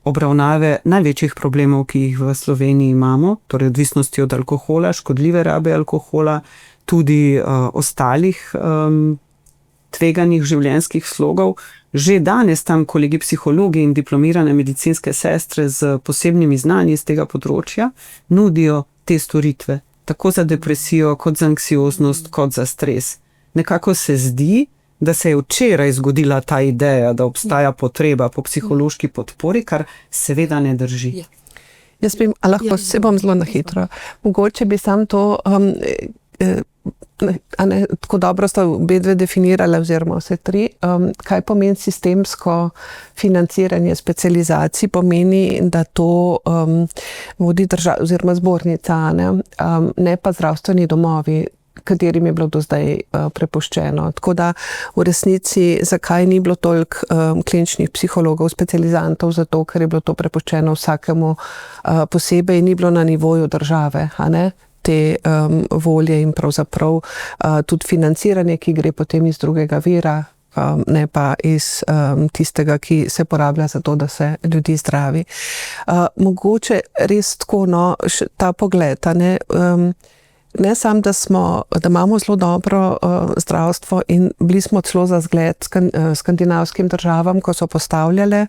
obravnave največjih problemov, ki jih v Sloveniji imamo, torej odvisnosti od alkohola, škodljive rabe alkohola, tudi ostalih tveganih življenjskih slogov. Že danes tam kolegi psihologi in diplomirane medicinske sestre z posebnimi znanji iz tega področja nudijo te storitve, tako za depresijo, kot za anksioznost, kot za stres. Nekako se zdi, da se je včeraj zgodila ta ideja, da obstaja potreba po psihološki podpori, kar seveda ne drži. Jaz bi, lahko se bom zelo na hitro. Mogoče bi sam to, tako dobro sta obe dve definirale, oziroma vse tri, kaj pomeni sistemsko financiranje specializacij, pomeni, da to vodi država oziroma zbornica, ne pa zdravstveni domovi, katerim je bilo do zdaj prepuščeno. Tako da v resnici, zakaj ni bilo toliko kliničnih psihologov, specializantov, zato ker je bilo to prepuščeno vsakemu posebej in ni bilo na nivoju države, te volje in pravzaprav tudi financiranje, ki gre potem iz drugega vira, ne pa iz tistega, ki se porablja za to, da se ljudi zdravi. Mogoče res tako, ta pogled, ne samo, da imamo zelo dobro zdravstvo in bili smo celo za zgled skandinavskim državam, ko so postavljale,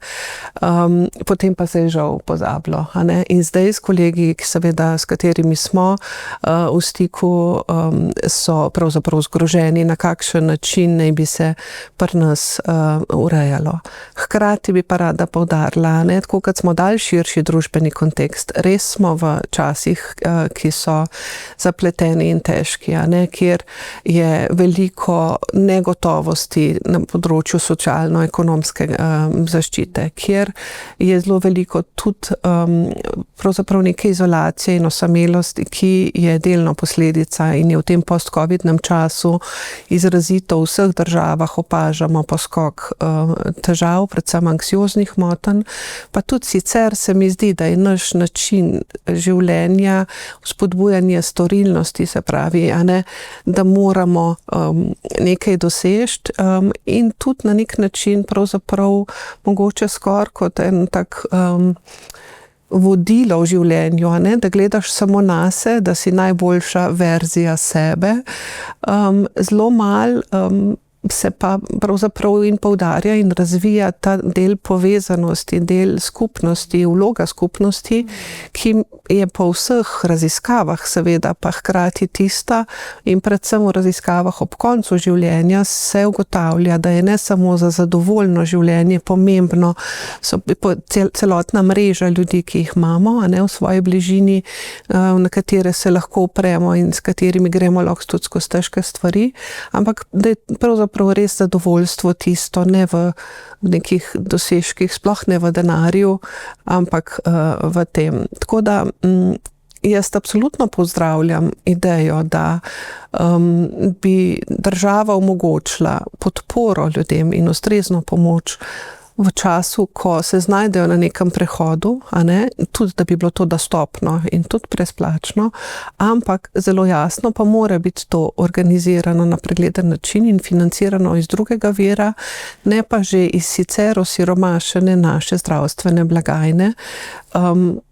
potem pa se je žal pozabilo. In zdaj s kolegi, seveda, s katerimi smo v stiku, so pravzaprav zgroženi, na kakšen način naj bi se pri nas urejalo. Hkrati bi pa rada poudarila, tako kot smo dali širši družbeni kontekst, res smo v časih, ki so zapleteni in težki, kjer je veliko negotovosti na področju socialno-ekonomske zaščite, kjer je zelo veliko tudi pravzaprav neke izolacije in osamelosti, ki je delno posledica in je v tem post-covidnem času izrazito v vseh državah opažamo poskok težav, predvsem anksioznih motenj, pa tudi sicer se mi zdi, da je naš način življenja, spodbujanje storilnosti, se pravi, da moramo nekaj doseči in tudi na nek način pravzaprav mogoče skoraj kot en tak vodilo v življenju, da gledaš samo nase, da si najboljša verzija sebe. Zelo malo se pa pravzaprav in poudarja in razvija ta del povezanosti, del skupnosti, vloga skupnosti, ki je po vseh raziskavah seveda pa hkrati tista in predvsem v raziskavah ob koncu življenja se ugotavlja, da je ne samo za zadovoljno življenje pomembno, so celotna mreža ljudi, ki jih imamo, v svoji bližini, na katere se lahko opremo in s katerimi gremo lahko tudi skozi težke stvari, ampak da je pravzaprav res zadovoljstvo tisto, ne v nekih dosežkih, sploh ne v denarju, ampak v tem. Tako da jaz absolutno pozdravljam idejo, da bi država omogočila podporo ljudem in ustrezno pomoč v času, ko se znajdejo na nekem prehodu, tudi da bi bilo to dostopno in tudi brezplačno, ampak zelo jasno pa mora biti to organizirano na pregleden način in financirano iz drugega vira, ne pa že iz sicer osiromašene naše zdravstvene blagajne.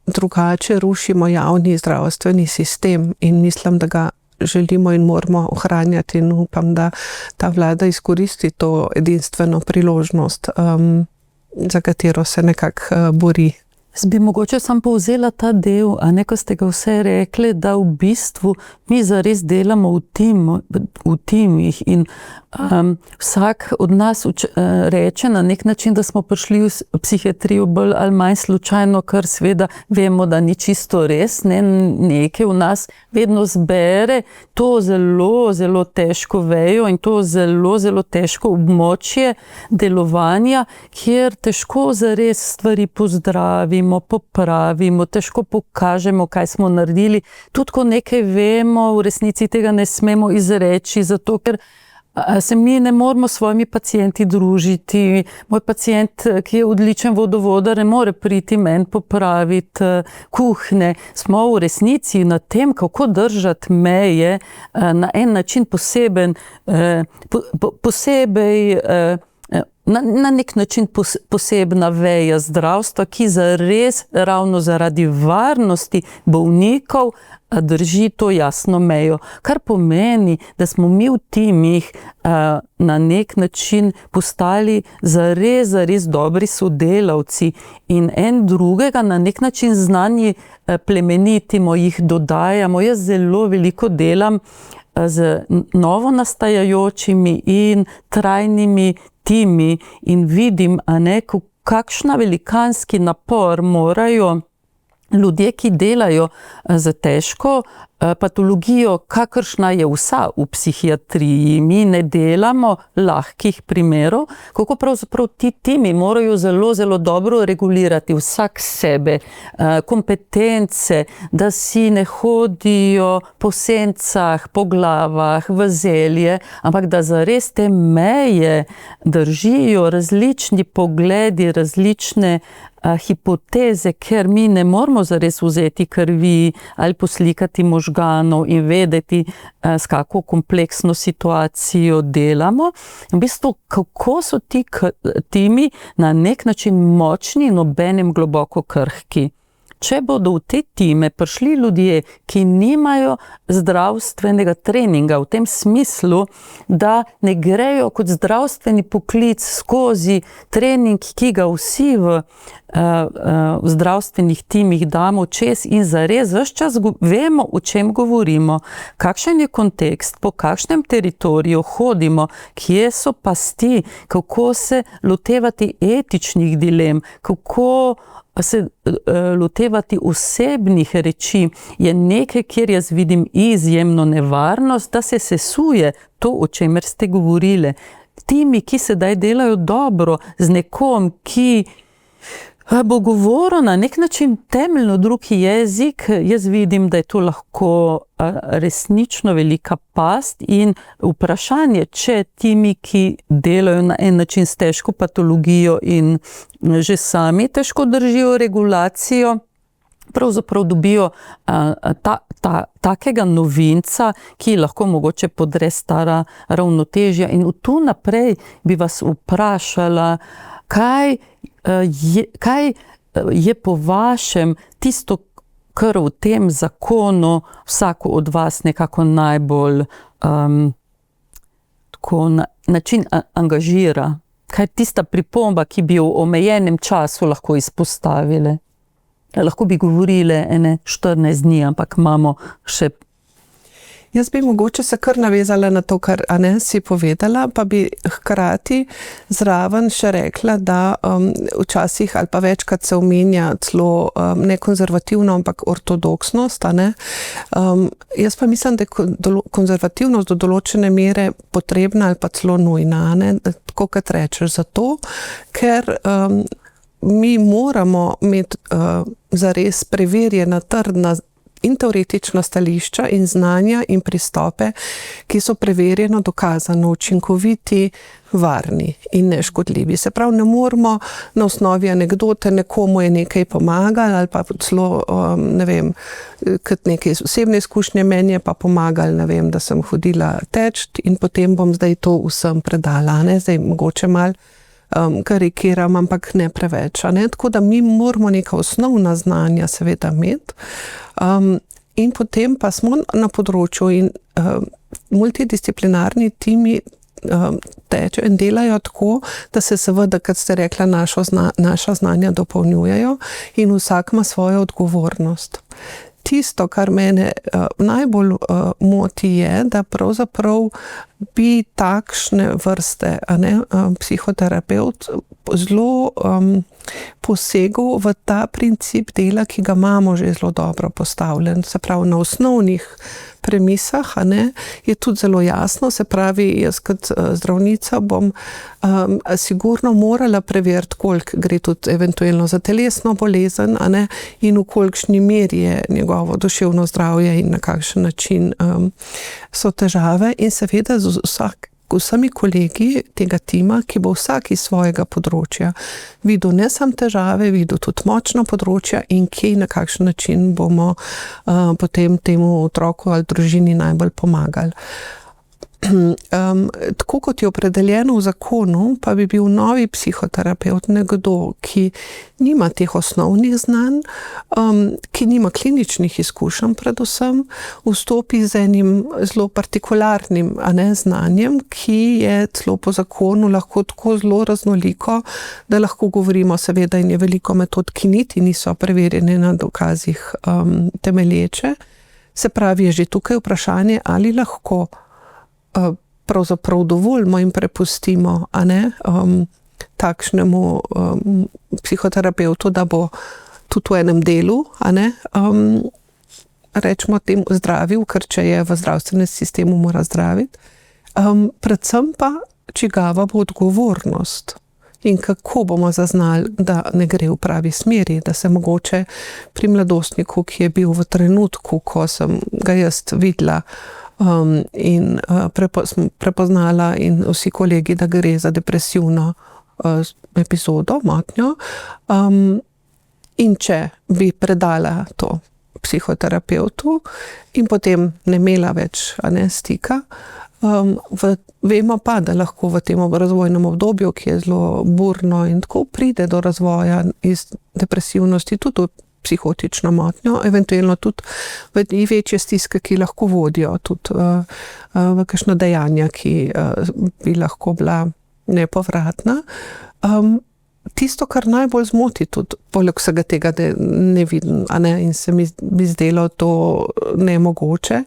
Drugače rušimo javni zdravstveni sistem in mislim, da ga želimo in moramo ohranjati, in upam, da ta vlada izkoristi to edinstveno priložnost, za katero se nekako bori. Jaz bi mogoče sam povzela ta del, a ne, ko ste ga vse rekli, da v bistvu mi zares delamo v timih in vsak od nas reče na nek način, da smo prišli v psihiatrijo bolj ali manj slučajno, kar seveda vemo, da ni čisto res, ne, nekaj v nas vedno zbere to zelo, zelo težko vejo in to zelo, zelo težko območje delovanja, kjer težko zares stvari pozdravimo, popravimo, težko pokažemo, kaj smo naredili. Tudi ko nekaj vemo, v resnici tega ne smemo izreči, zato ker se mi ne moramo s svojimi pacienti družiti. Moj pacient, ki je odličen vodovodar, ne more priti meni popraviti kuhne. Smo v resnici na tem, kako držati meje, na en način posebej na nek način posebna veja zdravstva, ki zares ravno zaradi varnosti bolnikov drži to jasno mejo. Kar pomeni, da smo mi v timih na nek način postali zares dobri sodelavci in en drugega na nek način znanji plemenitimo, jih dodajamo. Jaz zelo veliko delam z novo nastajajočimi in trajnimi timi in vidim, a ne, kakšna velikanski napor morajo ljudje, ki delajo za težko patologijo, kakršna je vsa v psihiatriji. Mi ne delamo lahkih primerov, kako pravzaprav ti timi morajo zelo, zelo dobro regulirati vsak sebe, kompetence, da si ne hodijo po sencah, po glavah, v zelje, ampak da zares te meje držijo različni pogledi, različne hipoteze, ker mi ne moramo zares vzeti krvi ali poslikati možganov in vedeti, s kako kompleksno situacijo delamo. V bistvu, kako so ti timi na nek način močni in obenem globoko krhki. Če bodo v te time prišli ljudje, ki nimajo zdravstvenega treninga v tem smislu, da ne grejo kot zdravstveni poklic skozi trening, ki ga vsi v zdravstvenih timih damo čez in zares ves čas vemo, o čem govorimo, kakšen je kontekst, po kakšnem teritoriju hodimo, kje so pasti, kako se lotevati etičnih dilem, kako se lotevati osebnih reči, je nekaj, kjer jaz vidim izjemno nevarnost, da se sesuje to, o čemer ste govorili. Timi, ki sedaj delajo dobro z nekom, ki bo govoril na nek način temeljno drugi jezik, jaz vidim, da je to lahko resnično velika past in vprašanje, če timi, ki delajo na en način s težko patologijo in že sami težko držijo regulacijo, pravzaprav dobijo takega novinca, ki lahko mogoče podre stara ravnotežja. In tu naprej bi vas vprašala, kaj je po vašem tisto, kar v tem zakonu vsako od vas nekako najbolj način angažira? Kaj je tista pripomba, ki bi v omejenem času lahko izpostavili? Lahko bi govorili 14 dni, ampak imamo še. Jaz bi mogoče se kar navezala na to, kar si povedala, pa bi hkrati zraven še rekla, da včasih ali pa večkrat se omenja celo ne konzervativno, ampak ortodoksnost. Jaz pa mislim, da je konzervativnost do določene mere potrebna ali pa celo nujna, tako kot rečeš, zato, ker mi moramo imeti zares preverjena, trdna in teoretična stališča in znanja in pristope, ki so preverjeno, dokazano učinkoviti, varni in neškodljivi. Se pravi, ne moramo na osnovi anekdote nekomu je nekaj pomagalo ali pa celo, ne vem, kot neke osebne izkušnje meni je pa pomagalo, ne vem, da sem hodila teč in potem bom zdaj to vsem predala. Zdaj mogoče malo karikiram, ampak ne preveč. Tako da mi moramo neka osnovna znanja seveda imeti In potem pa smo na področju in multidisciplinarni timi tečejo in delajo tako, da se seveda, kot ste rekla, naša znanja dopolnjujejo in vsak ima svojo odgovornost. Tisto, kar mene najbolj moti, je, da pravzaprav bi takšne vrste psihoterapevt zelo posegel v ta princip dela, ki ga imamo že zelo dobro postavljen. Se pravi, na osnovnih premisah je tudi zelo jasno, se pravi, jaz kot zdravnica bom sigurno morala preveriti, koliko gre tudi eventualno za telesno bolezen in v kolikšni meri je njegovo duševno zdravje in na kakšen način so težave, in seveda z vsemi kolegi tega tima, ki bo vsak iz svojega področja videl ne samo težave, videl tudi močna področja in kje na kakšen način bomo potem temu otroku ali družini najbolj pomagali. Tako kot je opredeljeno v zakonu, pa bi bil novi psihoterapevt nekdo, ki nima teh osnovnih znanj, ki nima kliničnih izkušenj predvsem, vstopi z enim zelo partikularnim znanjem, ki je celo po zakonu lahko tako zelo raznoliko, da lahko govorimo seveda in je veliko metod, ki niti niso preverjene na dokazih temelječe. Se pravi, je že tukaj vprašanje, ali lahko pravzaprav dovoljmo in prepustimo takšnemu psihoterapevtu, da bo tudi v enem delu rečemo temu zdravil, ker če je v zdravstvenem sistemu, mora zdraviti. Predvsem pa čigava bo odgovornost in kako bomo zaznali, da ne gre v pravi smeri, da se mogoče pri mladostniku, ki je bil v trenutku, ko sem ga jaz videla in prepoznala in vsi kolegi, da gre za depresivno epizodo, motnjo, in če bi predala to psihoterapevtu in potem ne imela več stika, vemo pa, da lahko v tem razvojnem obdobju, ki je zelo burno in tako, pride do razvoja iz depresivnosti tudi psihotično motnjo, eventualno tudi v večje stiske, ki lahko vodijo tudi v kakšno dejanja, ki bi lahko bila nepovratna. Tisto, kar najbolj zmoti tudi, poleg vsega tega, da ne vidim, in se mi zdelo to nemogoče,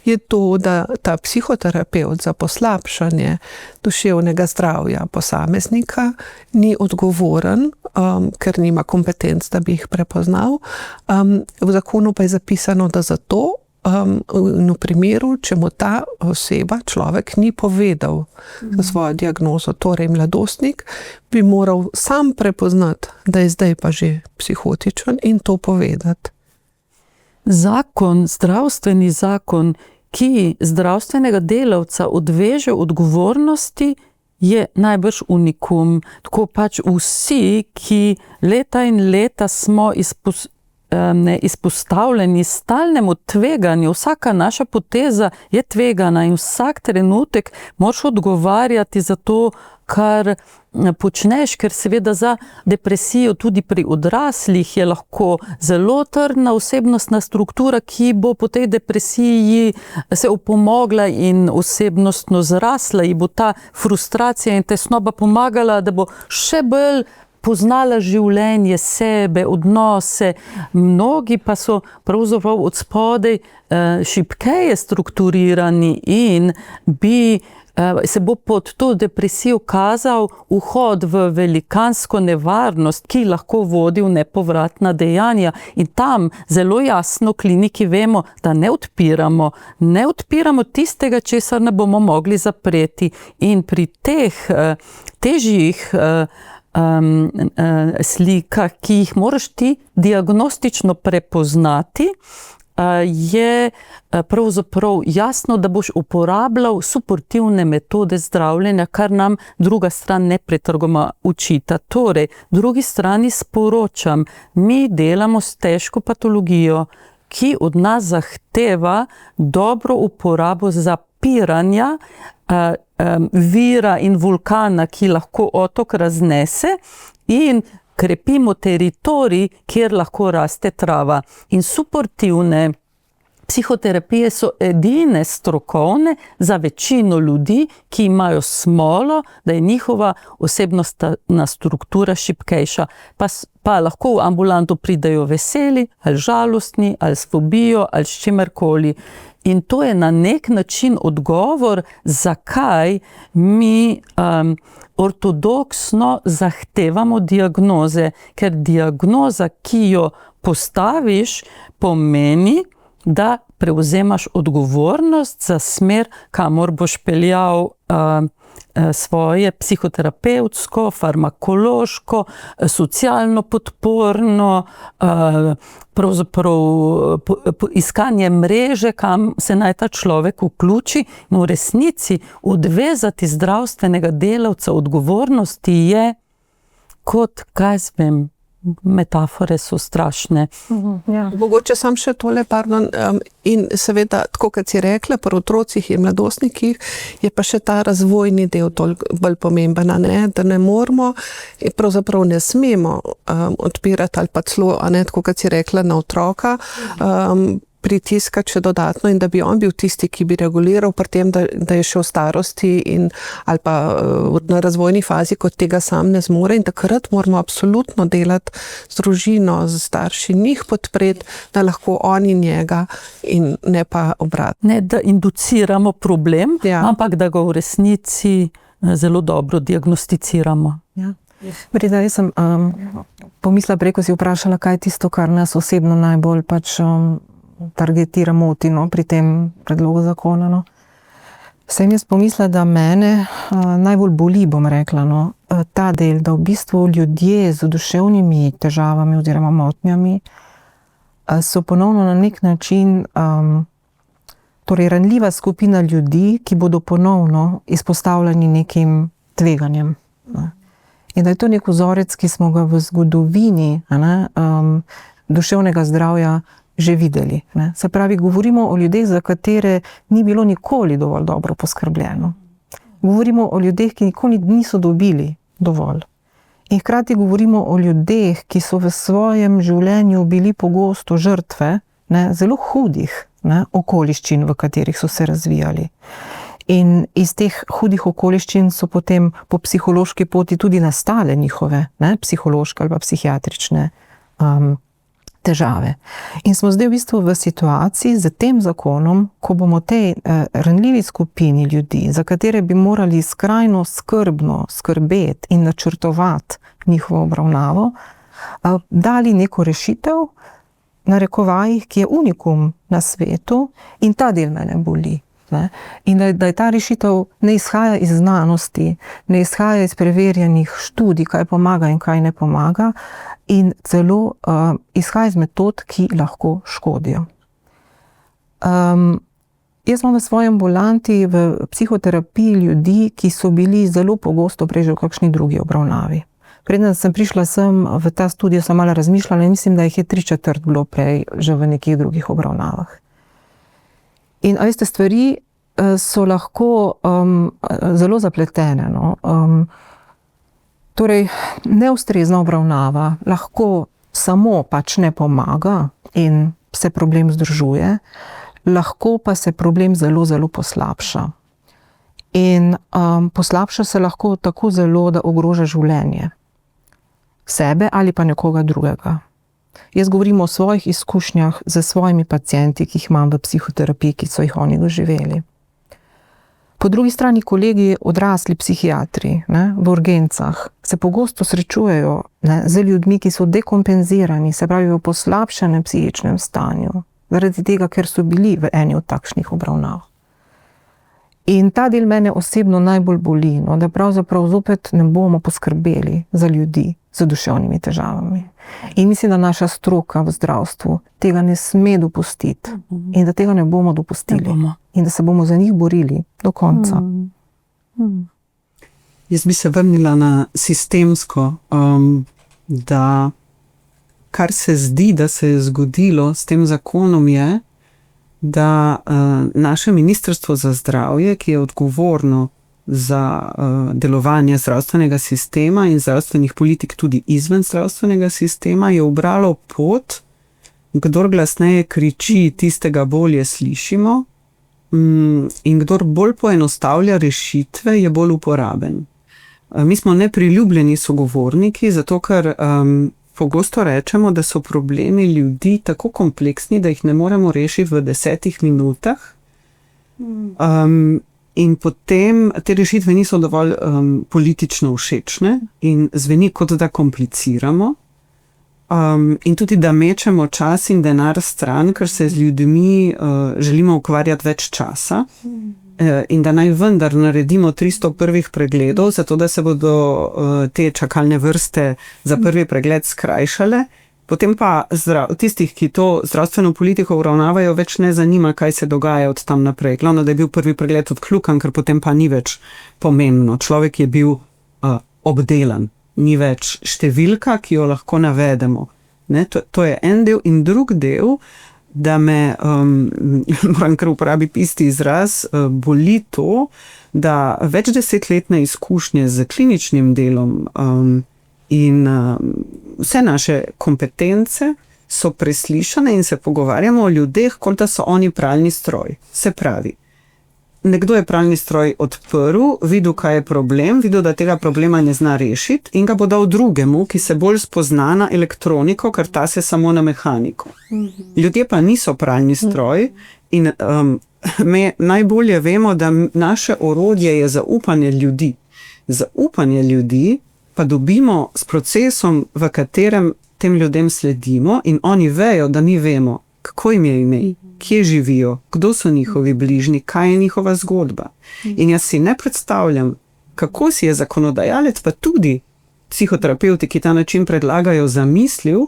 je to, da ta psihoterapevt za poslabšanje duševnega zdravja posameznika ni odgovoren, ker nima kompetenc, da bi jih prepoznal. V zakonu pa je zapisano, da zato v primeru, če mu ta oseba, človek, ni povedal za svojo diagnozo, torej mladostnik, bi moral sam prepoznati, da je zdaj pa že psihotičen in to povedati. Zdravstveni zakon, ki zdravstvenega delavca odveže odgovornosti, je najbrž unikum. Tako pač vsi, ki leta in leta smo izpostavljeni stalnemu tveganju, vsaka naša poteza je tvegana in vsak trenutek moraš odgovarjati za to, kar počneš, ker seveda za depresijo tudi pri odraslih je lahko zelo trdna osebnostna struktura, ki bo po tej depresiji se opomogla in osebnostno zrasla, in bo ta frustracija in tesnoba pomagala, da bo še bolj poznala življenje, sebe, odnose. Mnogi pa so pravzaprav od spodaj šibkeje strukturirani in se bo pod to depresijo kazal vhod v velikansko nevarnost, ki lahko vodi v nepovratna dejanja. In tam zelo jasno kliniki vemo, da ne odpiramo tistega, česar ne bomo mogli zapreti. In pri teh težjih slikah, ki jih moraš ti diagnostično prepoznati, je pravzaprav jasno, da boš uporabljal suportivne metode zdravljenja, kar nam druga stran nepretrgoma učita. Torej, drugi strani sporočam, mi delamo s težko patologijo, ki od nas zahteva dobro uporabo zapiranja vira in vulkana, ki lahko otok raznese, in krepimo teritorij, kjer lahko raste trava. In suportivne psihoterapije so edine strokovne za večino ljudi, ki imajo smolo, da je njihova osebnostna struktura šibkejša. Pa lahko v ambulanto pridejo veseli, ali žalostni, ali s fobijo, ali s čimerkoli. In to je na nek način odgovor, zakaj mi ortodoksno zahtevamo diagnoze, ker diagnoza, ki jo postaviš, pomeni, da prevzemaš odgovornost za smer, kamor boš peljal svoje psihoterapevtsko, farmakološko, socialno podporno, pravzaprav iskanje mreže, kam se naj ta človek vključi. In v resnici odvezati zdravstvenega delavca odgovornosti je kot, kaj vem, metafore so strašne. Ja. Mogoče sam še tole, in seveda, tako kot si rekla, pri otrocih in mladostnikih je pa še ta razvojni del toliko bolj pomemben, da ne moramo, pravzaprav ne smemo odpirati ali pa celo, tako kot si rekla, na otroka, pritiskati še dodatno in da bi on bil tisti, ki bi reguliral pri tem, da je še v starosti ali pa na razvojni fazi, kot tega sam ne zmore, in takrat moramo absolutno delati z družino, z starši, njih podpreti, da lahko oni njega in ne pa obratno. Ne, da induciramo problem, ampak da ga v resnici zelo dobro diagnosticiramo. Ja. Breda, jaz sem pomislila preko, si vprašala, kaj je tisto, kar nas osebno najbolj targetira, moti pri tem predlogu zakona. Sem jaz pomislila, da mene najbolj boli, bom rekla, ta del, da v bistvu ljudje z duševnimi težavami oziroma motnjami so ponovno na nek način torej ranljiva skupina ljudi, ki bodo ponovno izpostavljeni nekim tveganjem. In da je to nek vzorec, ki smo ga v zgodovini duševnega zdravja že videli. Se pravi, govorimo o ljudeh, za katere ni bilo nikoli dovolj dobro poskrbljeno. Govorimo o ljudeh, ki nikoli niso dobili dovolj. In hkrati govorimo o ljudeh, ki so v svojem življenju bili pogosto žrtve zelo hudih okoliščin, v katerih so se razvijali. In iz teh hudih okoliščin so potem po psihološki poti tudi nastale njihove psihološke ali pa psihiatrične težave. In smo zdaj v bistvu v situaciji z tem zakonom, ko bomo tej ranljivi skupini ljudi, za katere bi morali skrajno skrbno skrbeti in načrtovati njihovo obravnavo, dali neko rešitev, narekovajih, ki je unikum na svetu, in ta del mene boli. In da je ta rešitev ne izhaja iz znanosti, ne izhaja iz preverjenih študij, kaj pomaga in kaj ne pomaga, in celo izhaja iz metod, ki lahko škodijo. Jaz imam v svoji ambulanti v psihoterapiji ljudi, ki so bili zelo pogosto prej že v kakšni drugi obravnavi. Preden sem prišla sem v ta studio, sem malo razmišljala in mislim, da jih je 3/4 bilo prej že v nekih drugih obravnavah. In veste, stvari so lahko zelo zapletene. Torej, neustrezna obravnava lahko samo ne pomaga in se problem zdržuje, lahko pa se problem zelo, zelo poslabša. In poslabša se lahko tako zelo, da ogroža življenje sebe ali pa nekoga drugega. Jaz govorim o svojih izkušnjah z svojimi pacienti, ki jih imam v psihoterapiji, ki so jih oni doživeli. Po drugi strani kolegi odrasli psihiatri v urgencah se pogosto srečujejo z ljudmi, ki so dekompenzirani, se pravi v poslabšanem psihičnem stanju, zaradi tega, ker so bili v eni od takšnih obravnav. In ta del mene osebno najbolj boli, da pravzaprav zopet ne bomo poskrbeli za ljudi z duševnimi težavami. In mislim, da naša stroka v zdravstvu tega ne sme dopustiti in da tega ne bomo dopustili in da se bomo za njih borili do konca. Jaz bi se vrnila na sistemsko, da kar se zdi, da se je zgodilo s tem zakonom je, da naše Ministrstvo za zdravje, ki je odgovorno za delovanje zdravstvenega sistema in zdravstvenih politik tudi izven zdravstvenega sistema, je ubralo pot, kdor glasneje kriči, tistega bolje slišimo, in kdor bolj poenostavlja rešitve, je bolj uporaben. Mi smo nepriljubljeni sogovorniki, zato ker pogosto rečemo, da so problemi ljudi tako kompleksni, da jih ne moremo rešiti v 10 minutah. In potem te rešitve niso dovolj politično všečne in zveni kot da kompliciramo. In tudi da mečemo čas in denar stran, ker se z ljudmi želimo ukvarjati več časa. In da naj vendar naredimo 300 prvih pregledov, zato da se bodo te čakalne vrste za prvi pregled skrajšale. Potem pa tistih, ki to zdravstveno politiko uravnavajo, več ne zanima, kaj se dogaja od tam naprej. Glavno, da je bil prvi pregled odkljukan, ker potem pa ni več pomembno. Človek je bil obdelan, ni več številka, ki jo lahko navedemo. Ne? To je en del in drug del, da me, moram kar uporabiti isti izraz, boli to, da več desetletne izkušnje z kliničnim delom in vse naše kompetence so preslišane in se pogovarjamo o ljudeh, kot da so oni pralni stroj. Se pravi, nekdo je pralni stroj odprl, videl, kaj je problem, videl, da tega problema ne zna rešiti in ga bo dal drugemu, ki se bolj spozna na elektroniko, ker ta se samo na mehaniko. Ljudje pa niso pralni stroj in me najbolje vemo, da naše orodje je zaupanje ljudi. Zaupanje ljudi pa dobimo s procesom, v katerem tem ljudem sledimo in oni vejo, da mi vemo, kako jim je ime, kje živijo, kdo so njihovi bližnji, kaj je njihova zgodba. In jaz si ne predstavljam, kako si je zakonodajalec, pa tudi psihoterapevti, ki ta način predlagajo, zamislil,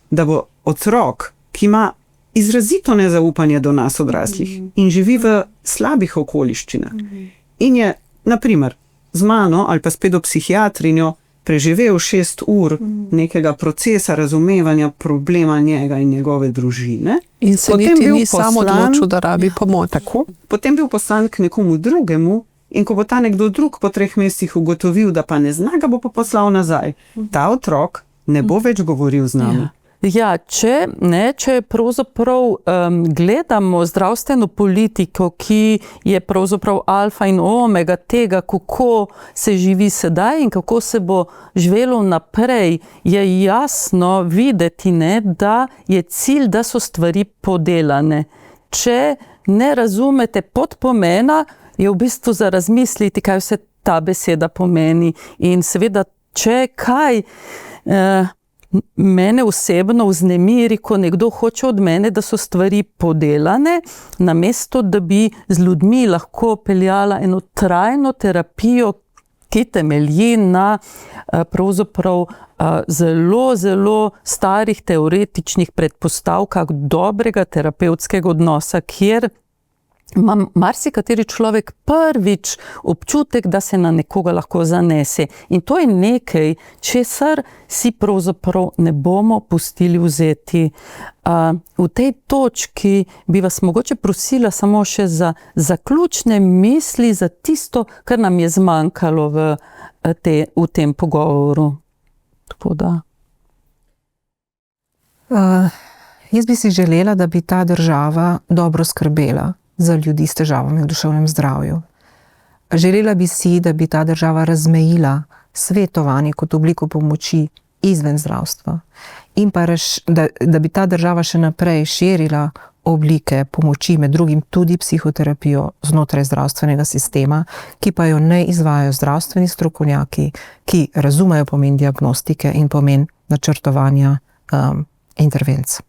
da bo otrok, ki ima izrazito nezaupanje do nas odraslih in živi v slabih okoliščinah in je, na primer, z mano ali pa s pedopsihiatrinjo preživel 6 ur nekega procesa razumevanja problema njega in njegove družine. In se niti ni samo odločil, da rabi pomoč. Tako. Potem bil poslan k nekomu drugemu in ko bo ta nekdo drug po 3 mesecih ugotovil, da pa ne zna, ga bo pa poslal nazaj. Ta otrok ne bo več govoril z nami. Ja, če pravzaprav gledamo zdravstveno politiko, ki je pravzaprav alfa in omega tega, kako se živi sedaj in kako se bo živelo naprej, je jasno videti, da je cilj, da so stvari podelane. Če ne razumete podpomena, je v bistvu za razmisliti, kaj vse ta beseda pomeni. In seveda, če kaj mene osebno vznemiri, ko nekdo hoče od mene, da so stvari podelane, namesto da bi z ljudmi lahko peljala eno trajno terapijo, ki temelji na pravzaprav zelo, zelo starih teoretičnih predpostavkah dobrega terapevtskega odnosa, kjer ima marsikateri človek prvič občutek, da se na nekoga lahko zanese. In to je nekaj, česar si pravzaprav ne bomo pustili vzeti. V tej točki bi vas mogoče prosila samo še za zaključne misli, za tisto, kar nam je zmanjkalo v tem pogovoru. Tako da. Jaz bi si želela, da bi ta država dobro skrbela za ljudi s težavami v duševnem zdravju. Želela bi si, da bi ta država razmejila svetovanje kot obliko pomoči izven zdravstva in pa da bi ta država še naprej širila oblike pomoči, med drugim tudi psihoterapijo znotraj zdravstvenega sistema, ki pa jo ne izvajajo zdravstveni strokovnjaki, ki razumejo pomen diagnostike in pomen načrtovanja intervencij.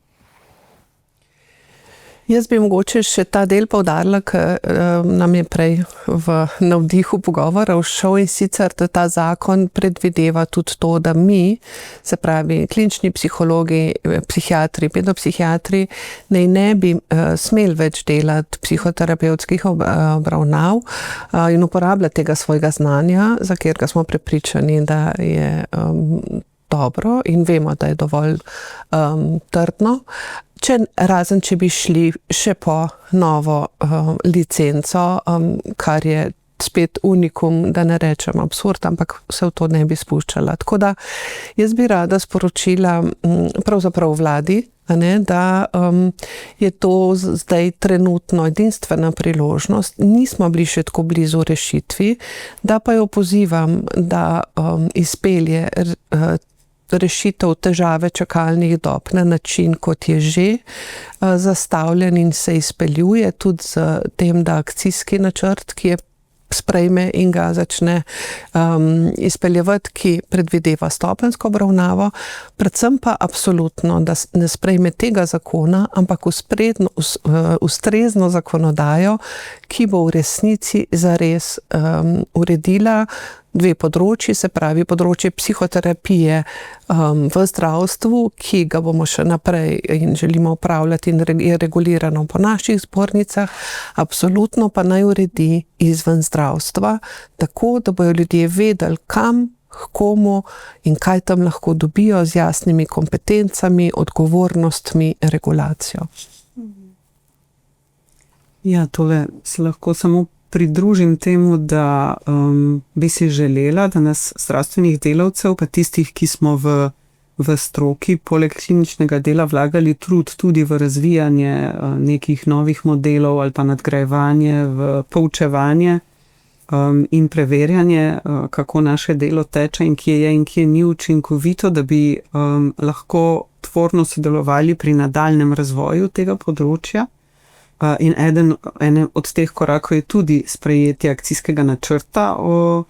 Jaz bi mogoče še ta del poudarila, ker nam je prej v navdihu pogovora všel, in sicer, da ta zakon predvideva tudi to, da mi, se pravi klinični psihologi, psihiatri, pedopsihiatri, ne bi smeli več delati psihoterapevtskih obravnav in uporabljati tega svojega znanja, za katerega smo prepričani, da je dobro in vemo, da je dovolj trdno. Razen, če bi šli še po novo licenco, kar je spet unikum, da ne rečem absurd, ampak se v to ne bi spuščala. Tako da jaz bi rada sporočila pravzaprav vladi, da je to zdaj trenutno edinstvena priložnost, nismo bili še tako blizu rešitvi, da pa jo pozivam, da izpelje rešitev težave čakalnih dob na način, kot je že zastavljen in se izpeljuje, tudi z tem, da akcijski načrt, ki je sprejme in ga začne izpeljevati, ki predvideva stopenjsko obravnavo, predvsem pa absolutno, da ne sprejme tega zakona, ampak ustrezno zakonodajo, ki bo v resnici zares uredila dve področji, se pravi področje psihoterapije v zdravstvu, ki ga bomo še naprej in želimo upravljati in je regulirano po naših zbornicah, absolutno pa naj uredi izven zdravstva, tako da bojo ljudje vedeli, kam, k komu in kaj tam lahko dobijo z jasnimi kompetencami, odgovornostmi, regulacijo. Ja, tole se lahko samo pridružim temu, da bi si želela, da nas zdravstvenih delavcev, pa tistih, ki smo v stroki, poleg kliničnega dela vlagali trud tudi v razvijanje nekih novih modelov ali pa nadgrajevanje, v poučevanje in preverjanje, kako naše delo teče in kje je in kje ni učinkovito, da bi lahko tvorno sodelovali pri nadaljnjem razvoju tega področja. In eden od teh korakov je tudi sprejetje akcijskega načrta o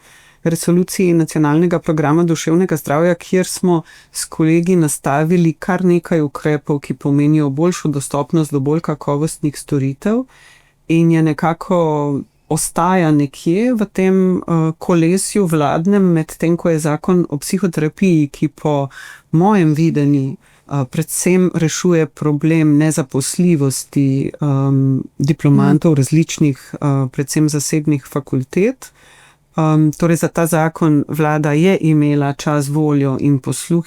resoluciji nacionalnega programa duševnega zdravja, kjer smo s kolegi nastavili kar nekaj ukrepov, ki pomenijo boljšo dostopnost do bolj kakovostnih storitev in je nekako ostaja nekje v tem kolesju vladnem, med tem, ko je zakon o psihoterapiji, ki po mojem videnju predvsem rešuje problem nezaposljivosti diplomantov različnih, predvsem zasebnih fakultet. Torej za ta zakon vlada je imela čas, voljo in posluh,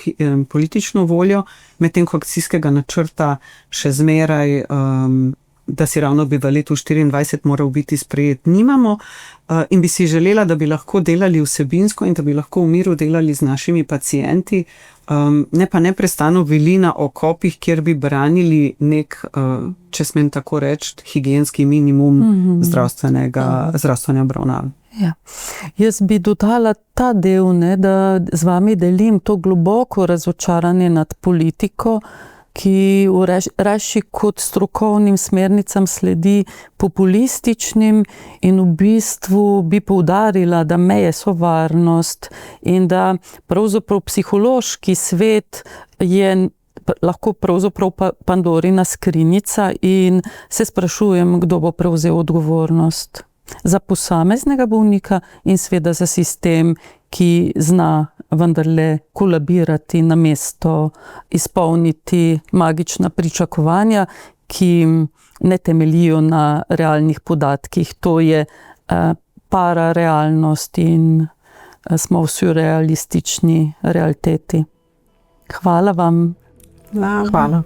politično voljo, medtem ko akcijskega načrta še zmeraj, da si ravno bi v letu 2024 moral biti sprejet, nimamo. In bi si želela, da bi lahko delali vsebinsko in da bi lahko v miru delali z našimi pacienti, ne pa neprestano bili na okopih, kjer bi branili nek, če smem tako reči, higienski minimum zdravstvene obravnave. Ja. Jaz bi dodala ta del, da z vami delim to globoko razočaranje nad politiko, ki raje kot strokovnim smernicam sledi populističnim in v bistvu bi poudarila, da meje so varnost in da pravzaprav psihološki svet je lahko pravzaprav Pandorina skrinjica in se sprašujem, kdo bo prevzel odgovornost za posameznega bolnika in seveda za sistem, ki zna vendarle kolabirati namesto izpolniti magična pričakovanja, ki ne temeljijo na realnih podatkih. To je pararealnost in smo v surrealistični realiteti. Hvala vam. Hvala.